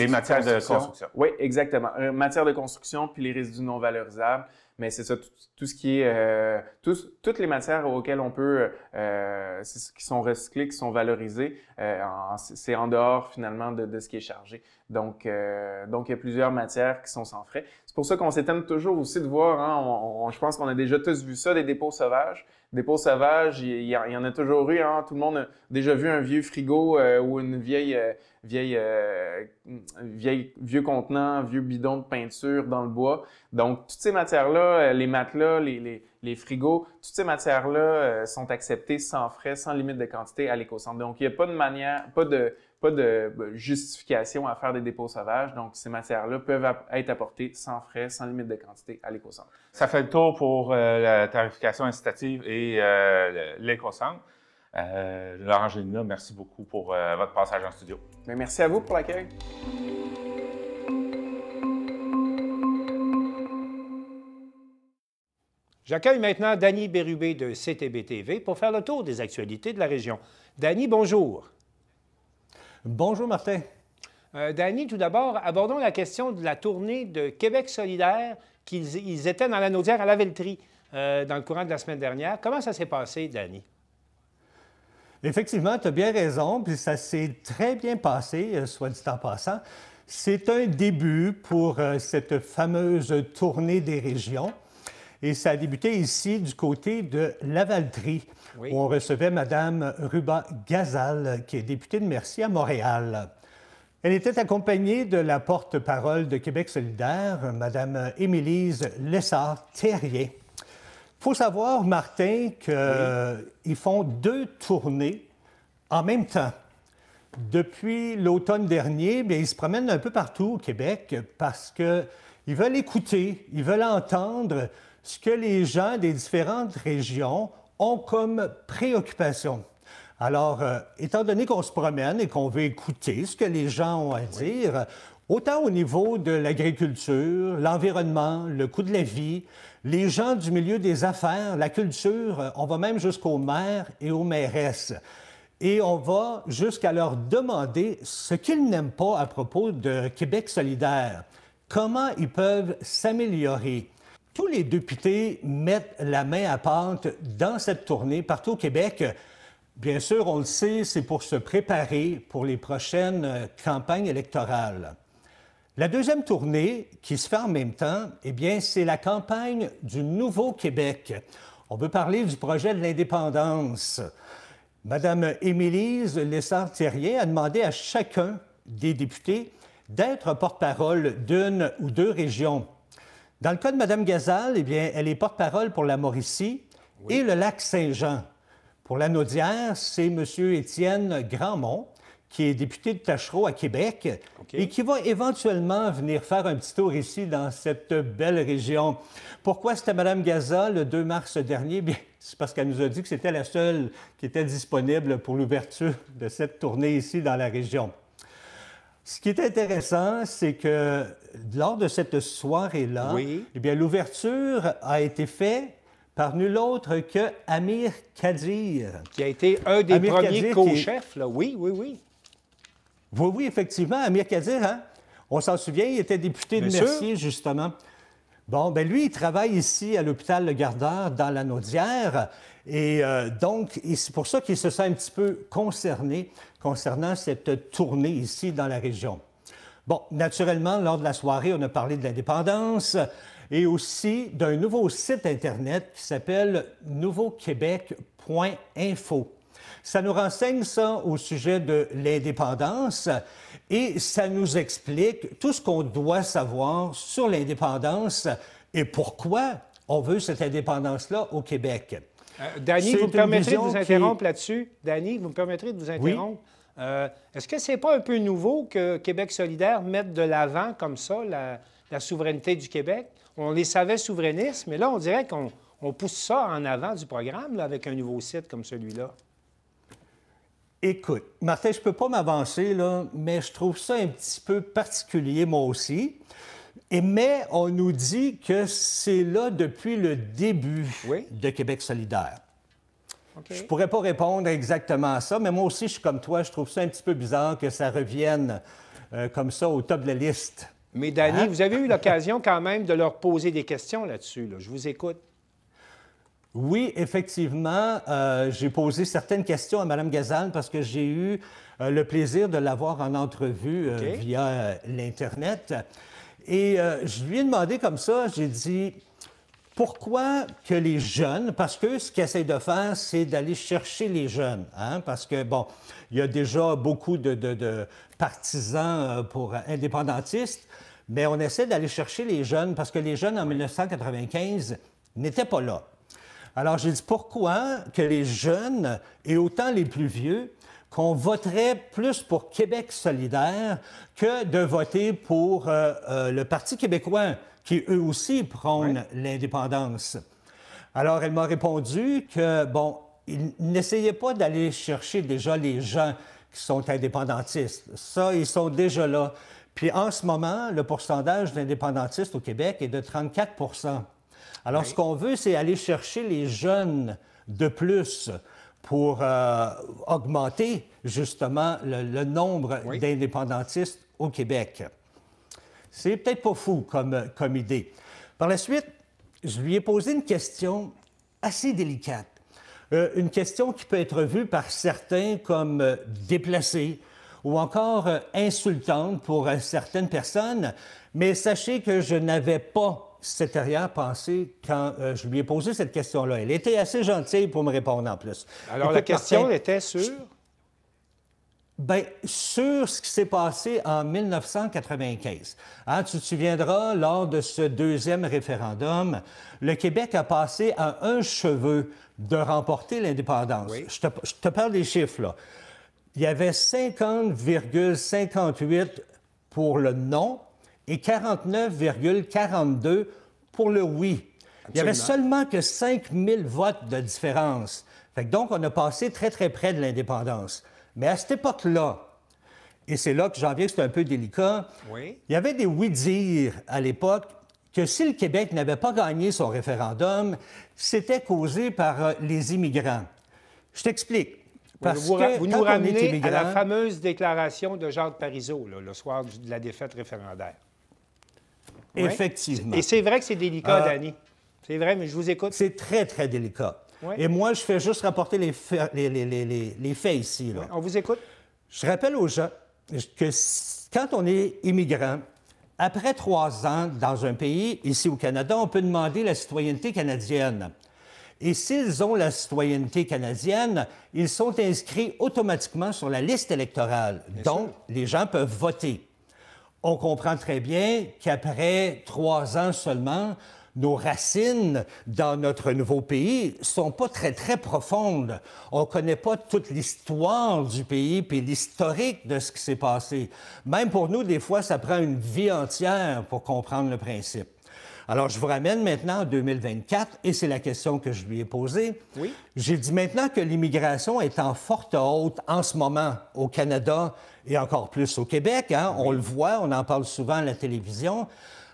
matières de construction. Oui, exactement. Matières de construction puis les résidus non valorisables. Mais c'est ça, tout ce qui est toutes les matières auxquelles on peut qui sont recyclées, qui sont valorisées, c'est en dehors finalement de ce qui est chargé. Donc il y a plusieurs matières qui sont sans frais. C'est pour ça qu'on s'étonne toujours aussi de voir, hein, je pense qu'on a déjà tous vu ça, des dépôts sauvages. Dépôts sauvages, il y en a toujours eu, hein, tout le monde a déjà vu un vieux frigo ou une vieux contenant, vieux bidon de peinture dans le bois. Donc, toutes ces matières-là, les matelas, les frigos, toutes ces matières-là sont acceptées sans frais, sans limite de quantité à l'écocentre. Donc, il n'y a pas de justification à faire des dépôts sauvages. Donc, ces matières-là peuvent être apportées sans frais, sans limite de quantité à l'écocentre. Ça fait le tour pour la tarification incitative et l'écocentre. Laurent Gélinas, merci beaucoup pour votre passage en studio. Bien, merci à vous pour l'accueil. J'accueille maintenant Danny Bérubé de CTB-TV pour faire le tour des actualités de la région. Danny, bonjour. Bonjour, Martin. Danny, tout d'abord, abordons la question de la tournée de Québec solidaire qu'ils étaient dans la Naudière à Lavellerie dans le courant de la semaine dernière. Comment ça s'est passé, Danny? Effectivement, tu as bien raison, puis ça s'est très bien passé, soit dit en passant. C'est un début pour cette fameuse tournée des régions. Et ça a débuté ici du côté de Lavaltrie, où on recevait Mme Ruba Gazal, qui est députée de Mercier à Montréal. Elle était accompagnée de la porte-parole de Québec solidaire, Mme Émilise Lessard-Terrien. Il faut savoir, Martin, qu'ils font 2 tournées en même temps. Depuis l'automne dernier, bien, ils se promènent un peu partout au Québec parce qu'ils veulent écouter, ils veulent entendre ce que les gens des différentes régions ont comme préoccupation. Alors, étant donné qu'on se promène et qu'on veut écouter ce que les gens ont à dire, autant au niveau de l'agriculture, l'environnement, le coût de la vie, les gens du milieu des affaires, la culture, on va même jusqu'aux maires et aux mairesses. Et on va jusqu'à leur demander ce qu'ils n'aiment pas à propos de Québec solidaire. comment ils peuvent s'améliorer. Tous les députés mettent la main à pâte dans cette tournée partout au Québec. Bien sûr, on le sait, c'est pour se préparer pour les prochaines campagnes électorales. La deuxième tournée, qui se fait en même temps, eh bien, c'est la campagne du Nouveau-Québec. On veut parler du projet de l'indépendance. Madame Émilise Lessard-Thériet a demandé à chacun des députés d'être porte-parole d'une ou deux régions. Dans le cas de Mme Gazal, eh bien, elle est porte-parole pour la Mauricie et le lac Saint-Jean. Pour la Naudière, c'est M. Étienne Grandmont, qui est député de Tachereau à Québec et qui va éventuellement venir faire un petit tour ici dans cette belle région. Pourquoi c'était Mme Gazal le 2 mars dernier? Bien, c'est parce qu'elle nous a dit que c'était la seule qui était disponible pour l'ouverture de cette tournée ici dans la région. Ce qui est intéressant, c'est que lors de cette soirée-là, eh bien, l'ouverture a été faite par nul autre que Amir Kadir. Qui a été un des premiers co-chefs, là. Oui. Oui, effectivement. Amir Kadir, hein? On s'en souvient, il était député de Mercier, justement. Bon, bien lui, il travaille ici à l'hôpital Le Gardeur, dans la Naudière. Et donc, c'est pour ça qu'il se sent un petit peu concerné concernant cette tournée ici dans la région. Bon, naturellement, lors de la soirée, on a parlé de l'indépendance et aussi d'un nouveau site Internet qui s'appelle nouveauquebec.info. Ça nous renseigne, ça, au sujet de l'indépendance et ça nous explique tout ce qu'on doit savoir sur l'indépendance et pourquoi on veut cette indépendance-là au Québec. Danny, vous me permettrez de vous interrompre là-dessus? Danny, vous me permettrez de vous interrompre? Oui. Est-ce que c'est pas un peu nouveau que Québec solidaire mette de l'avant comme ça la souveraineté du Québec? On les savait souverainistes, mais là, on dirait qu'on pousse ça en avant du programme là, avec un nouveau site comme celui-là. Écoute, Martin, je ne peux pas m'avancer, là, mais je trouve ça un petit peu particulier, moi aussi. Mais on nous dit que c'est là depuis le début de Québec solidaire. Je ne pourrais pas répondre exactement à ça, mais moi aussi, je suis comme toi, je trouve ça un petit peu bizarre que ça revienne comme ça au top de la liste. Mais Danny, vous avez eu l'occasion quand même de leur poser des questions là-dessus. Là. Je vous écoute. Oui, effectivement, j'ai posé certaines questions à Mme Gazal parce que j'ai eu le plaisir de l'avoir en entrevue via l'Internet. Et je lui ai demandé comme ça, j'ai dit, pourquoi que les jeunes, parce que ce qu'ils essayent de faire, c'est d'aller chercher les jeunes, hein? Parce que, bon, il y a déjà beaucoup de partisans pour indépendantistes, mais on essaie d'aller chercher les jeunes parce que les jeunes, en 1995, n'étaient pas là. Alors, j'ai dit, pourquoi que les jeunes, et autant les plus vieux, qu'on voterait plus pour Québec solidaire que de voter pour le Parti québécois, qui, eux aussi, prônent l'indépendance. Alors, elle m'a répondu que, bon, ils n'essayaient pas d'aller chercher déjà les gens qui sont indépendantistes. Ça, ils sont déjà là. Puis, en ce moment, le pourcentage d'indépendantistes au Québec est de 34 %. Alors, ce qu'on veut, c'est aller chercher les jeunes de plus pour augmenter, justement, le nombre d'indépendantistes au Québec. C'est peut-être pas fou comme idée. Par la suite, je lui ai posé une question assez délicate. Une question qui peut être vue par certains comme déplacée ou encore insultante pour certaines personnes, mais sachez que je n'avais pas cette arrière-pensée quand je lui ai posé cette question-là. Elle était assez gentille pour me répondre en plus. Alors, écoute, la question était sur? Bien, sur ce qui s'est passé en 1995. Hein, tu te souviendras, lors de ce deuxième référendum, le Québec a passé à un cheveu de remporter l'indépendance. Oui. Je te parle des chiffres, là. Il y avait 50,58 pour le non et 49,42 pour le oui. Absolument. Il y avait seulement que 5 000 votes de différence. Fait que donc, on a passé très, très près de l'indépendance. Mais à cette époque-là, et c'est là que j'en viens que c'est un peu délicat, il y avait des oui-dire à l'époque que si le Québec n'avait pas gagné son référendum, c'était causé par les immigrants. Je t'explique. Parce que vous nous ramenez à la fameuse déclaration de Jacques Parizeau, là, le soir de la défaite référendaire. Oui. Effectivement. Et c'est vrai que c'est délicat, Dany. C'est vrai, mais je vous écoute. C'est très, très délicat. Oui. Et moi, je fais juste rapporter les faits ici. Là. Oui, on vous écoute. Je rappelle aux gens que quand on est immigrant, après 3 ans dans un pays, ici au Canada, on peut demander la citoyenneté canadienne. Et s'ils ont la citoyenneté canadienne, ils sont inscrits automatiquement sur la liste électorale. Donc, les gens peuvent voter. On comprend très bien qu'après 3 ans seulement, nos racines dans notre nouveau pays ne sont pas très, très profondes. On ne connaît pas toute l'histoire du pays puis l'historique de ce qui s'est passé. Même pour nous, des fois, ça prend une vie entière pour comprendre le principe. Alors, je vous ramène maintenant en 2024, et c'est la question que je lui ai posée. Oui. J'ai dit maintenant que l'immigration est en forte hausse en ce moment au Canada et encore plus au Québec. Hein? On le voit, on en parle souvent à la télévision.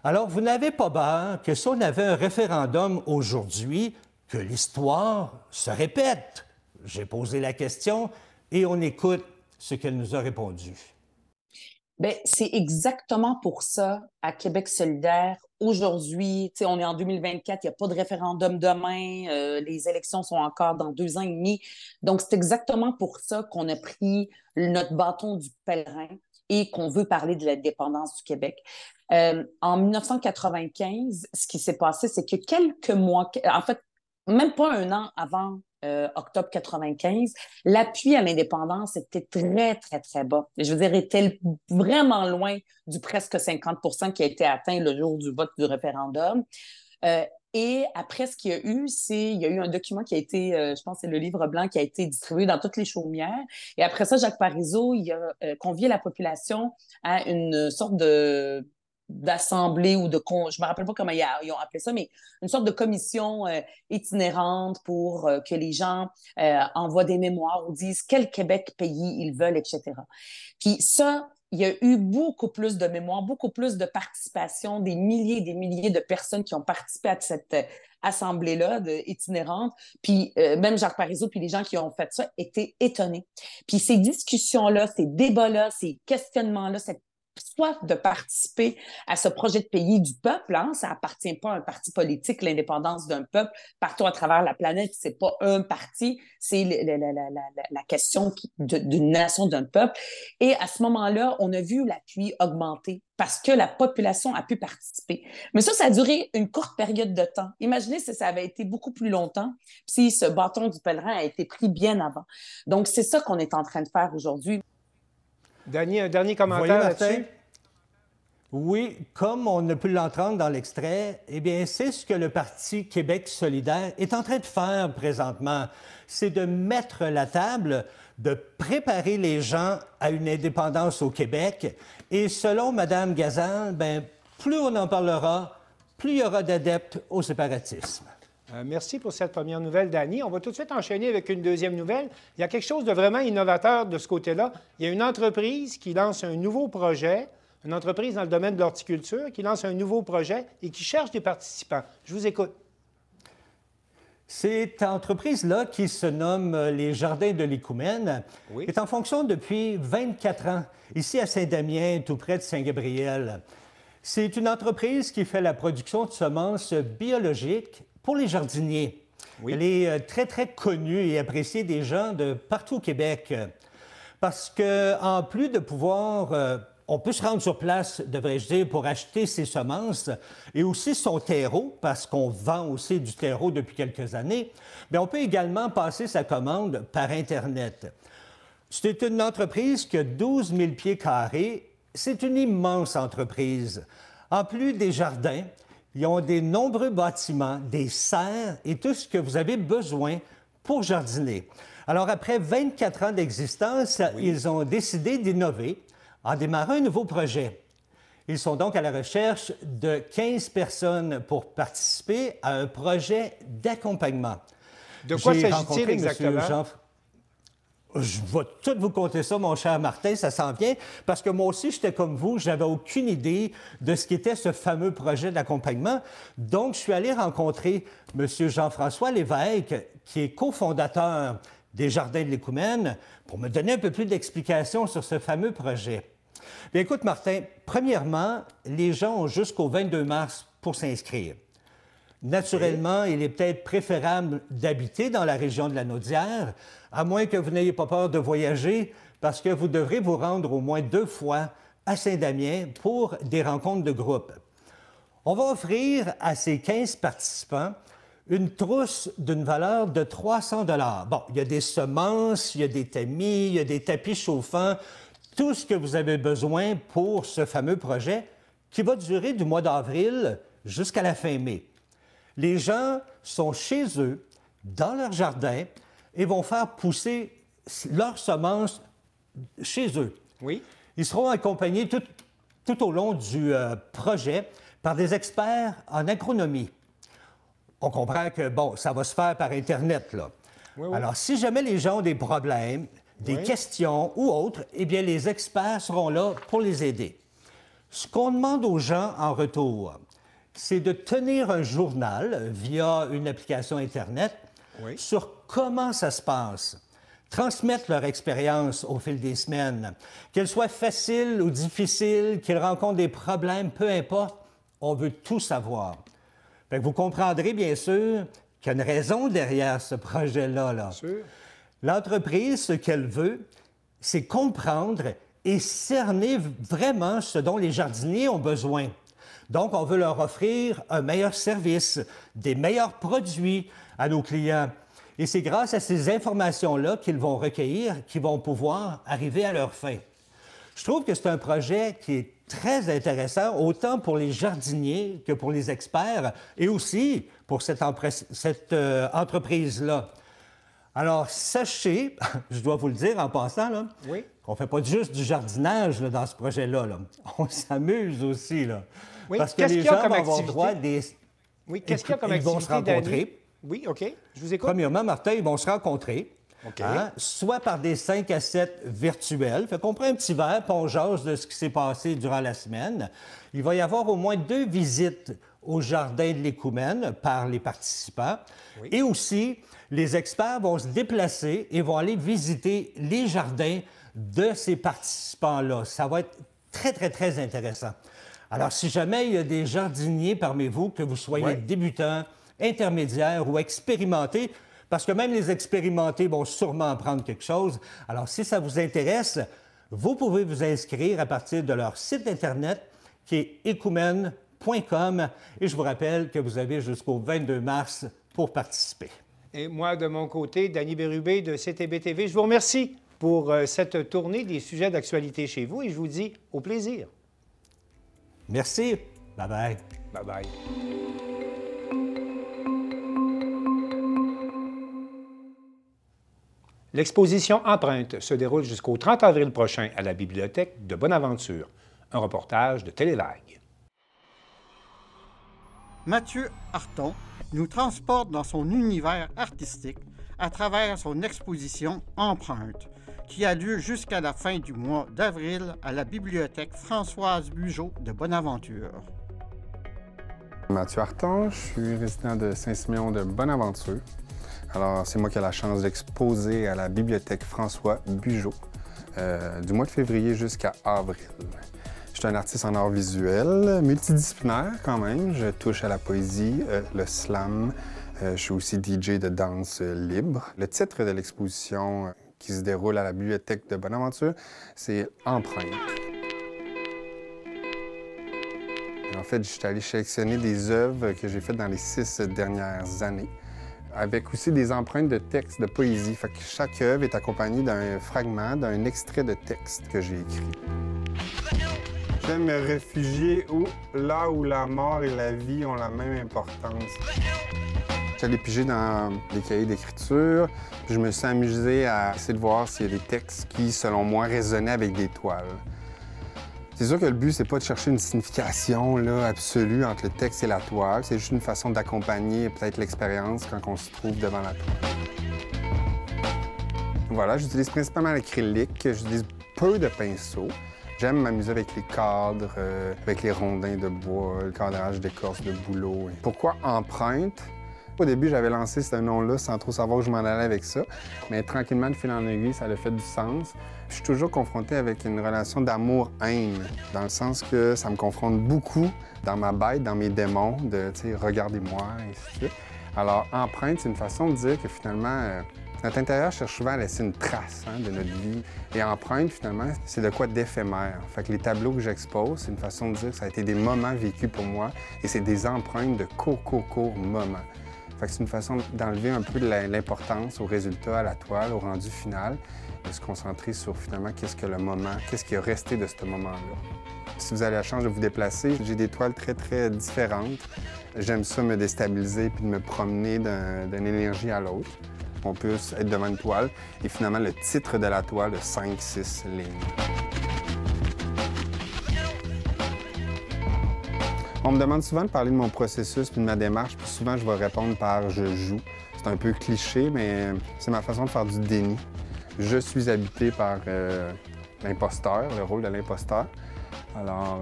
Alors, vous n'avez pas peur que si on avait un référendum aujourd'hui, que l'histoire se répète? J'ai posé la question et on écoute ce qu'elle nous a répondu. Bien, c'est exactement pour ça, à Québec solidaire, aujourd'hui, on est en 2024, il n'y a pas de référendum demain, les élections sont encore dans 2 ans et demi. Donc, c'est exactement pour ça qu'on a pris notre bâton du pèlerin et qu'on veut parler de l'indépendance du Québec. En 1995, ce qui s'est passé, c'est que quelques mois, en fait, même pas un an avant octobre 95, l'appui à l'indépendance était très, très, très bas. Je veux dire, était vraiment loin du presque 50 % qui a été atteint le jour du vote du référendum. Et après, ce qu'il y a eu, il y a eu un document qui a été, je pense que c'est le livre blanc qui a été distribué dans toutes les chaumières. Et après ça, Jacques Parizeau, il a convié la population à une sorte d'assemblée ou je me rappelle pas comment ils ont appelé ça, mais une sorte de commission itinérante pour que les gens envoient des mémoires ou disent quel Québec pays ils veulent, etc. Puis ça, il y a eu beaucoup plus de mémoires, beaucoup plus de participation, des milliers et des milliers de personnes qui ont participé à cette assemblée-là itinérante. Puis même Jacques Parizeau, puis les gens qui ont fait ça étaient étonnés. Puis ces discussions-là, ces débats-là, ces questionnements-là, cette soif de participer à ce projet de pays du peuple, hein, ça appartient pas à un parti politique, l'indépendance d'un peuple partout à travers la planète, c'est pas un parti, c'est la question d'une nation, d'un peuple. Et à ce moment-là, on a vu l'appui augmenter parce que la population a pu participer. Mais ça a duré une courte période de temps. Imaginez si ça avait été beaucoup plus longtemps, si ce bâton du pèlerin a été pris bien avant. Donc, c'est ça qu'on est en train de faire aujourd'hui. Dany, un dernier commentaire là-dessus? Oui, comme on a pu l'entendre dans l'extrait, eh bien, c'est ce que le Parti Québec solidaire est en train de faire présentement. C'est de mettre la table, de préparer les gens à une indépendance au Québec. Et selon Mme Gazal, bien, plus on en parlera, plus il y aura d'adeptes au séparatisme. Merci pour cette première nouvelle, Dany. On va tout de suite enchaîner avec une deuxième nouvelle. Il y a quelque chose de vraiment innovateur de ce côté-là. Il y a une entreprise qui lance un nouveau projet, une entreprise dans le domaine de l'horticulture qui lance un nouveau projet et qui cherche des participants. Je vous écoute. Cette entreprise-là, qui se nomme les Jardins de l'Écoumène, est en fonction depuis 24 ans, ici à Saint-Damien, tout près de Saint-Gabriel. C'est une entreprise qui fait la production de semences biologiques pour les jardiniers. Oui. Elle est très, très connue et appréciée des gens de partout au Québec. Parce qu'en plus de pouvoir, on peut se rendre sur place, devrais-je dire, pour acheter ses semences et aussi son terreau, parce qu'on vend aussi du terreau depuis quelques années, bien, on peut également passer sa commande par Internet. C'est une entreprise qui a 12 000 pieds carrés. C'est une immense entreprise. En plus des jardins, ils ont des nombreux bâtiments, des serres et tout ce que vous avez besoin pour jardiner. Alors, après 24 ans d'existence, ils ont décidé d'innover en démarrant un nouveau projet. Ils sont donc à la recherche de 15 personnes pour participer à un projet d'accompagnement. De quoi s'agit-il exactement? Je vais tout vous conter ça, mon cher Martin, ça s'en vient, parce que moi aussi, j'étais comme vous, j'avais aucune idée de ce qu'était ce fameux projet d'accompagnement. Donc, je suis allé rencontrer M. Jean-François Lévesque, qui est cofondateur des Jardins de l'Écoumène, pour me donner un peu plus d'explications sur ce fameux projet. Bien, écoute, Martin, premièrement, les gens ont jusqu'au 22 mars pour s'inscrire. Naturellement, il est peut-être préférable d'habiter dans la région de la Naudière, à moins que vous n'ayez pas peur de voyager, parce que vous devrez vous rendre au moins 2 fois à Saint-Damien pour des rencontres de groupe. On va offrir à ces 15 participants une trousse d'une valeur de 300 $. Bon, il y a des semences, il y a des tamis, il y a des tapis chauffants, tout ce que vous avez besoin pour ce fameux projet qui va durer du mois d'avril jusqu'à la fin mai. Les gens sont chez eux, dans leur jardin, et vont faire pousser leurs semences chez eux. Oui. Ils seront accompagnés tout au long du projet par des experts en agronomie. On comprend que, bon, ça va se faire par Internet, là. Oui, oui. Alors, si jamais les gens ont des problèmes, des questions ou autres, eh bien, les experts seront là pour les aider. Ce qu'on demande aux gens en retour, c'est de tenir un journal via une application Internet sur comment ça se passe. Transmettre leur expérience au fil des semaines. Qu'elle soit facile ou difficile, qu'ils rencontrent des problèmes, peu importe, on veut tout savoir. Fait que vous comprendrez bien sûr qu'il y a une raison derrière ce projet-là. Là. L'entreprise, ce qu'elle veut, c'est comprendre et cerner vraiment ce dont les jardiniers ont besoin. Donc, on veut leur offrir un meilleur service, des meilleurs produits à nos clients. Et c'est grâce à ces informations-là qu'ils vont recueillir qu'ils vont pouvoir arriver à leur fin. Je trouve que c'est un projet qui est très intéressant, autant pour les jardiniers que pour les experts, et aussi pour cette entreprise-là. Alors, sachez, je dois vous le dire en passant, là, qu'on ne fait pas juste du jardinage là, dans ce projet-là. Là. On s'amuse aussi. Là. Oui. Parce que les gens vont avoir droit à des... Oui, qu'est-ce qu'il y a comme activité? Ils vont se rencontrer. Danny? Oui, OK. Je vous écoute. Premièrement, Martin, ils vont se rencontrer. OK. Soit par des 5 à 7 virtuels. Fait qu'on prend un petit verre, puis on jase de ce qui s'est passé durant la semaine. Il va y avoir au moins 2 visites au jardin de l'Écoumène par les participants. Oui. Et aussi, les experts vont se déplacer et vont aller visiter les jardins de ces participants-là. Ça va être très, très, très intéressant. Alors, si jamais il y a des jardiniers parmi vous, que vous soyez débutants, intermédiaires ou expérimentés, parce que même les expérimentés vont sûrement apprendre quelque chose. Alors, si ça vous intéresse, vous pouvez vous inscrire à partir de leur site Internet qui est écoumène.com. Et je vous rappelle que vous avez jusqu'au 22 mars pour participer. Et moi, de mon côté, Danny Bérubé de CTB-TV, je vous remercie pour cette tournée des sujets d'actualité chez vous et je vous dis au plaisir. Merci. Bye-bye. Bye-bye. L'exposition Empreinte se déroule jusqu'au 30 avril prochain à la Bibliothèque de Bonaventure. Un reportage de Télélag. Mathieu Harton nous transporte dans son univers artistique à travers son exposition Empreinte, qui a lieu jusqu'à la fin du mois d'avril à la Bibliothèque Françoise Bugeaud de Bonaventure. Mathieu Harton, je suis résident de Saint-Siméon de Bonaventure. Alors, c'est moi qui ai la chance d'exposer à la Bibliothèque François Bugeaud du mois de février jusqu'à avril. Je suis un artiste en art visuel, multidisciplinaire quand même. Je touche à la poésie, le slam. Je suis aussi DJ de danse libre. Le titre de l'exposition qui se déroule à la Bibliothèque de Bonaventure, c'est « Empreinte ». En fait, je suis allé sélectionner des œuvres que j'ai faites dans les 6 dernières années, avec aussi des empreintes de textes, de poésie. Fait que chaque œuvre est accompagnée d'un fragment, d'un extrait de texte que j'ai écrit. J'aime me réfugier là où la mort et la vie ont la même importance. J'allais piger dans les cahiers d'écriture, puis je me suis amusé à essayer de voir s'il y a des textes qui, selon moi, résonnaient avec des toiles. C'est sûr que le but, c'est pas de chercher une signification là, absolue entre le texte et la toile. C'est juste une façon d'accompagner peut-être l'expérience quand on se trouve devant la toile. Voilà, j'utilise principalement l'acrylique, j'utilise peu de pinceaux. J'aime m'amuser avec les cadres, avec les rondins de bois, le cadrage d'écorce de bouleau. Pourquoi empreinte? Au début, j'avais lancé ce nom-là sans trop savoir où je m'en allais avec ça, mais tranquillement, de fil en aiguille, ça a fait du sens. Je suis toujours confronté avec une relation d'amour-haine, dans le sens que ça me confronte beaucoup dans ma bête, dans mes démons, de, tu sais, regardez-moi, et ainsi de suite. Alors, empreinte, c'est une façon de dire que finalement, notre intérieur cherche souvent à laisser une trace de notre vie. Et empreinte, finalement, c'est de quoi d'éphémère. Fait que les tableaux que j'expose, c'est une façon de dire que ça a été des moments vécus pour moi et c'est des empreintes de courts moments. Fait que c'est une façon d'enlever un peu de l'importance au résultat, à la toile, au rendu final, de se concentrer sur finalement qu'est-ce que le moment, qu'est-ce qui est resté de ce moment-là. Si vous avez la chance de vous déplacer, j'ai des toiles très différentes. J'aime ça me déstabiliser puis de me promener d'une énergie à l'autre. On peut être devant une toile et finalement le titre de la toile de 5-6 lignes. On me demande souvent de parler de mon processus puis de ma démarche, puis souvent je vais répondre par « je joue ». C'est un peu cliché, mais c'est ma façon de faire du déni. Je suis habité par l'imposteur, le rôle de l'imposteur. Alors,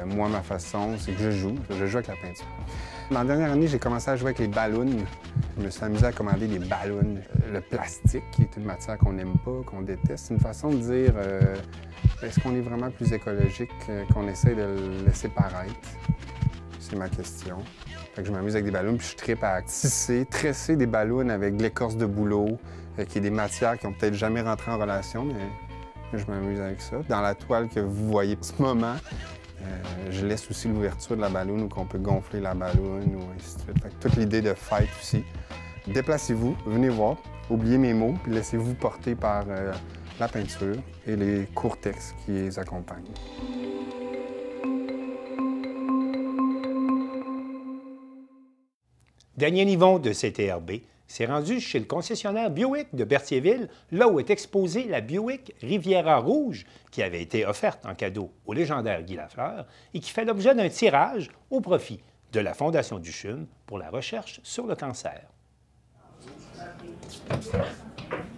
moi, ma façon, c'est que je joue avec la peinture. Dans la dernière année, j'ai commencé à jouer avec les ballons. Je me suis amusé à commander des ballons. Le plastique, qui est une matière qu'on n'aime pas, qu'on déteste, c'est une façon de dire est-ce qu'on est vraiment plus écologique qu'on essaie de le laisser paraître? C'est ma question. Fait que je m'amuse avec des ballons, puis je trippe à tisser, tresser des ballons avec de l'écorce de bouleau, qui est des matières qui n'ont peut-être jamais rentré en relation, mais je m'amuse avec ça. Dans la toile que vous voyez en ce moment, je laisse aussi l'ouverture de la balloune où on peut gonfler la balloune ou ainsi de suite. Fait que toute l'idée de fête aussi. Déplacez-vous, venez voir, oubliez mes mots, puis laissez-vous porter par la peinture et les courts textes qui les accompagnent. Daniel Yvon de CTRB s'est rendu chez le concessionnaire Buick de Berthierville, là où est exposée la Buick Riviera Rouge, qui avait été offerte en cadeau au légendaire Guy Lafleur et qui fait l'objet d'un tirage au profit de la Fondation du CHUM pour la recherche sur le cancer.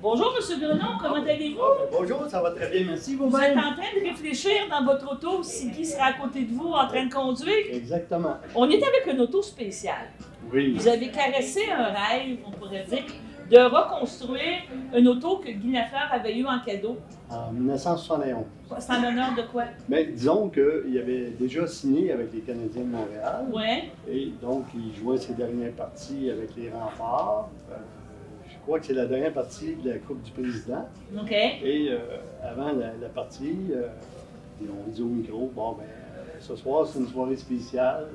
Bonjour, M. Grenon, comment allez-vous? Bonjour, ça va très bien, merci. Vous êtes en train de réfléchir dans votre auto si Guy sera à côté de vous en train de conduire? Exactement. On est avec une auto spéciale. Oui. Vous avez caressé un rêve, on pourrait dire, de reconstruire une auto que Guy Lafleur avait eue en cadeau. En 1971. C'est en l'honneur de quoi? Mais disons qu'il avait déjà signé avec les Canadiens de Montréal. Oui. Et donc, il jouait ses dernières parties avec les Remparts. Je crois que c'est la dernière partie de la Coupe du Président. OK. Et avant la partie, on dit au micro, bon, ben, ce soir, c'est une soirée spéciale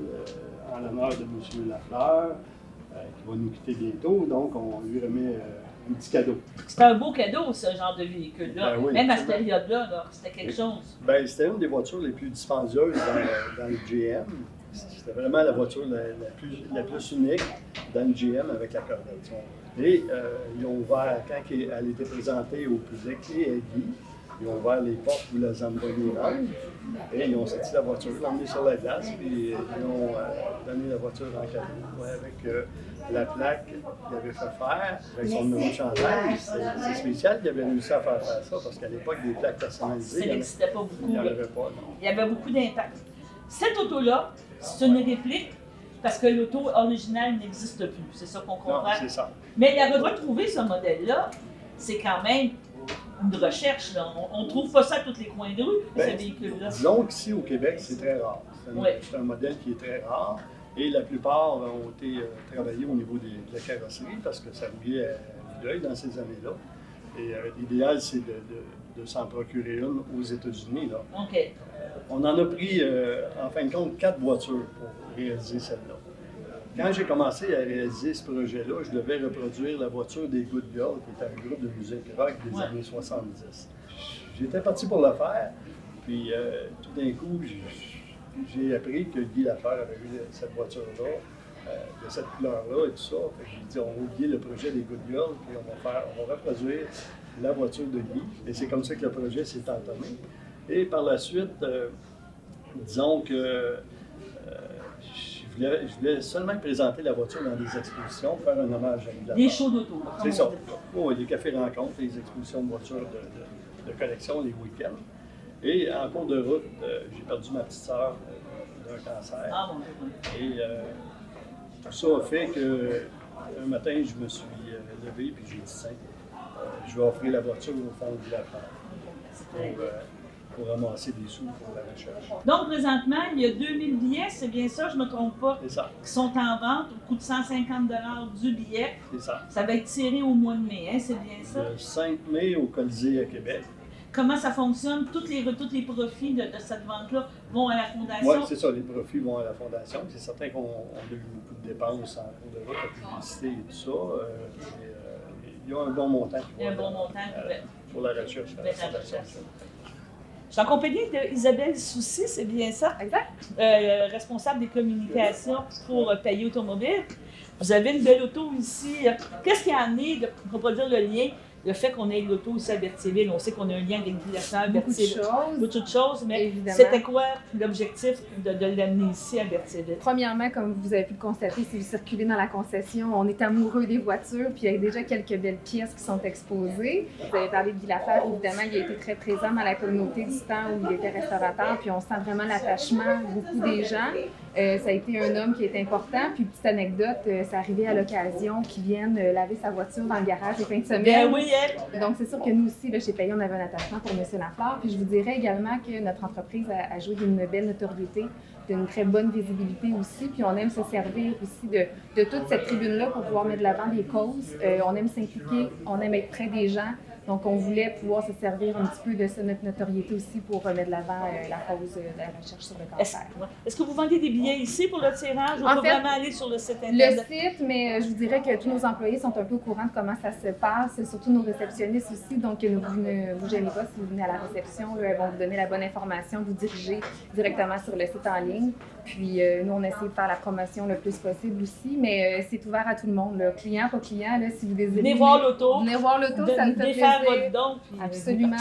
en l'honneur de M. Lafleur, qui va nous quitter bientôt. Donc, on lui remet un petit cadeau. C'était un beau cadeau, ce genre de véhicule-là. Ben oui, même à cette période-là, c'était quelque chose. Ben, c'était une des voitures les plus dispendieuses dans le GM. C'était vraiment la voiture la plus unique dans le GM avec la Corvette. Et ils ont ouvert, quand elle était présentée au public et à Guy, ils ont ouvert les portes où la Zamboni rentre et ils ont sorti la voiture, l'ont emmenée sur la glace, puis ils ont donné la voiture en cadeau avec la plaque qu'il avait fait faire, avec son numéro de chandail. C'est spécial qu'il avait réussi à faire ça, parce qu'à l'époque, des plaques personnalisées, Ça n'existait pas beaucoup. Il n'y en avait pas, non. Il y avait beaucoup d'impact. Cette auto-là, c'est une réplique parce que l'auto originale n'existe plus. C'est ça qu'on comprend. Non, c'est ça. Mais il avait retrouvé ce modèle-là, c'est quand même une recherche. Là. On ne trouve pas ça à tous les coins de rue, ce véhicule-là. Disons qu'ici, au Québec, c'est très rare. Oui. C'est un modèle qui est très rare. Et la plupart ont été travaillés au niveau de la carrosserie parce que ça roulait à vue d'œil dans ces années-là. Et l'idéal, c'est de s'en procurer une aux États-Unis. OK. On en a pris, en fin de compte, 4 voitures pour réaliser celle-là. Quand j'ai commencé à réaliser ce projet-là, je devais reproduire la voiture des Good Girls, qui était un groupe de musique rock des années 70. J'étais parti pour le faire, puis tout d'un coup, j'ai appris que Guy Lafleur avait eu cette voiture-là, de cette couleur-là et tout ça. J'ai dit, on va oublier le projet des Good Girls, puis on va reproduire la voiture de Guy. Et c'est comme ça que le projet s'est entamé. Et par la suite, disons que je voulais seulement présenter la voiture dans des expositions, faire un hommage à Guy Lafleur. Des shows d'auto. C'est ça. Oui, les cafés rencontres, les expositions de voitures de collection, les week-ends. Et en cours de route, j'ai perdu ma petite sœur d'un cancer. Ah bon. Et tout ça a fait que un matin, je me suis levé et j'ai dit, tiens, je vais offrir la voiture au fond de l'affaire pour ramasser des sous pour la recherche. Donc, présentement, il y a 2000 billets, c'est bien ça, je ne me trompe pas, C'est ça. qui sont en vente au coût de 150 $ du billet. C'est ça. Ça va être tiré au mois de mai, hein, c'est bien ça? Le 5 mai au Colisée à Québec. Comment ça fonctionne? Tous les profits de cette vente-là vont à la Fondation? Oui, c'est ça. Les profits vont à la Fondation. C'est certain qu'on a eu beaucoup de dépenses en cours de route, la publicité et tout ça. Il y a un bon montant qui va pour la recherche à la Fondation. Je suis en compagnie d'Isabelle Soucy, c'est bien ça? Exact. Responsable des communications pour Payé Automobile. Vous avez une belle auto ici. Qu'est-ce qu'il y en est, on ne va pas dire le lien, le fait qu'on ait l'auto ici à Berthierville? On sait qu'on a un lien avec la Berthierville. Beaucoup de choses, mais c'était quoi l'objectif de l'amener ici à Berthierville? Premièrement, comme vous avez pu le constater, si vous circulez dans la concession, on est amoureux des voitures, puis il y a déjà quelques belles pièces qui sont exposées. Vous avez parlé de Guy Lafleur, évidemment, il a été très présent dans la communauté du temps où il était restaurateur, puis on sent vraiment l'attachement beaucoup des gens. Ça a été un homme qui est important. Puis, petite anecdote, c'est arrivé à l'occasion qu'il vienne laver sa voiture dans le garage les fins de semaine. Ben oui, Donc, c'est sûr que nous aussi, là, chez Payé, on avait un attachement pour M. Lafleur. Puis, je vous dirais également que notre entreprise a joué d'une belle notoriété, d'une très bonne visibilité aussi. Puis, on aime se servir aussi de toute cette tribune-là pour pouvoir mettre de l'avant des causes. On aime s'impliquer, on aime être près des gens. Donc, on voulait pouvoir se servir un petit peu de notre notoriété aussi pour mettre de l'avant la cause de la recherche sur le cancer. Est-ce que vous vendez des billets ici pour le tirage ou En faut fait, vraiment aller sur le site Internet? Le site, mais je vous dirais que tous nos employés sont un peu au courant de comment ça se passe, surtout nos réceptionnistes aussi. Donc, ne vous gênez pas si vous venez à la réception. Là, elles vont vous donner la bonne information, vous diriger directement sur le site en ligne. Puis, nous, on essaie de faire la promotion le plus possible aussi, mais c'est ouvert à tout le monde. Là. Client, pas client, là, si vous désirez. Venez voir l'auto. Venez voir l'auto, ça me fait plaisir. Votre don, puis absolument,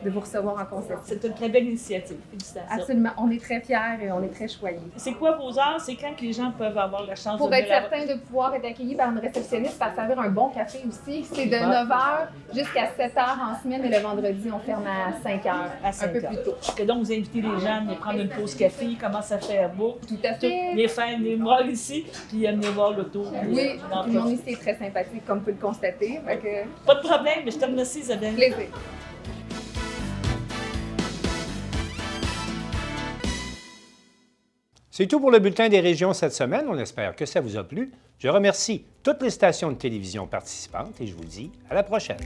de vous recevoir en concession. C'est une très belle initiative. Félicitations. Absolument. On est très fiers et on est très choyés. C'est quoi vos heures? C'est quand que les gens peuvent avoir la chance Pour de être certain de pouvoir être accueillis par une réceptionniste, par servir un bon café aussi, c'est de 9h jusqu'à 7h en semaine et le vendredi, on ferme à 5h, un peu plus tôt. Et donc, vous invitez les gens à venir prendre une pause café, il commence à faire beau. Tout à fait. Les faire venir voir ici, puis venir voir l'auto. Oui, tout le monde ici est très sympathique, comme vous pouvez le constater. Pas de problème, mais je te remercie, Isabelle. Plaisir. C'est tout pour le Bulletin des régions cette semaine. On espère que ça vous a plu. Je remercie toutes les stations de télévision participantes et je vous dis à la prochaine.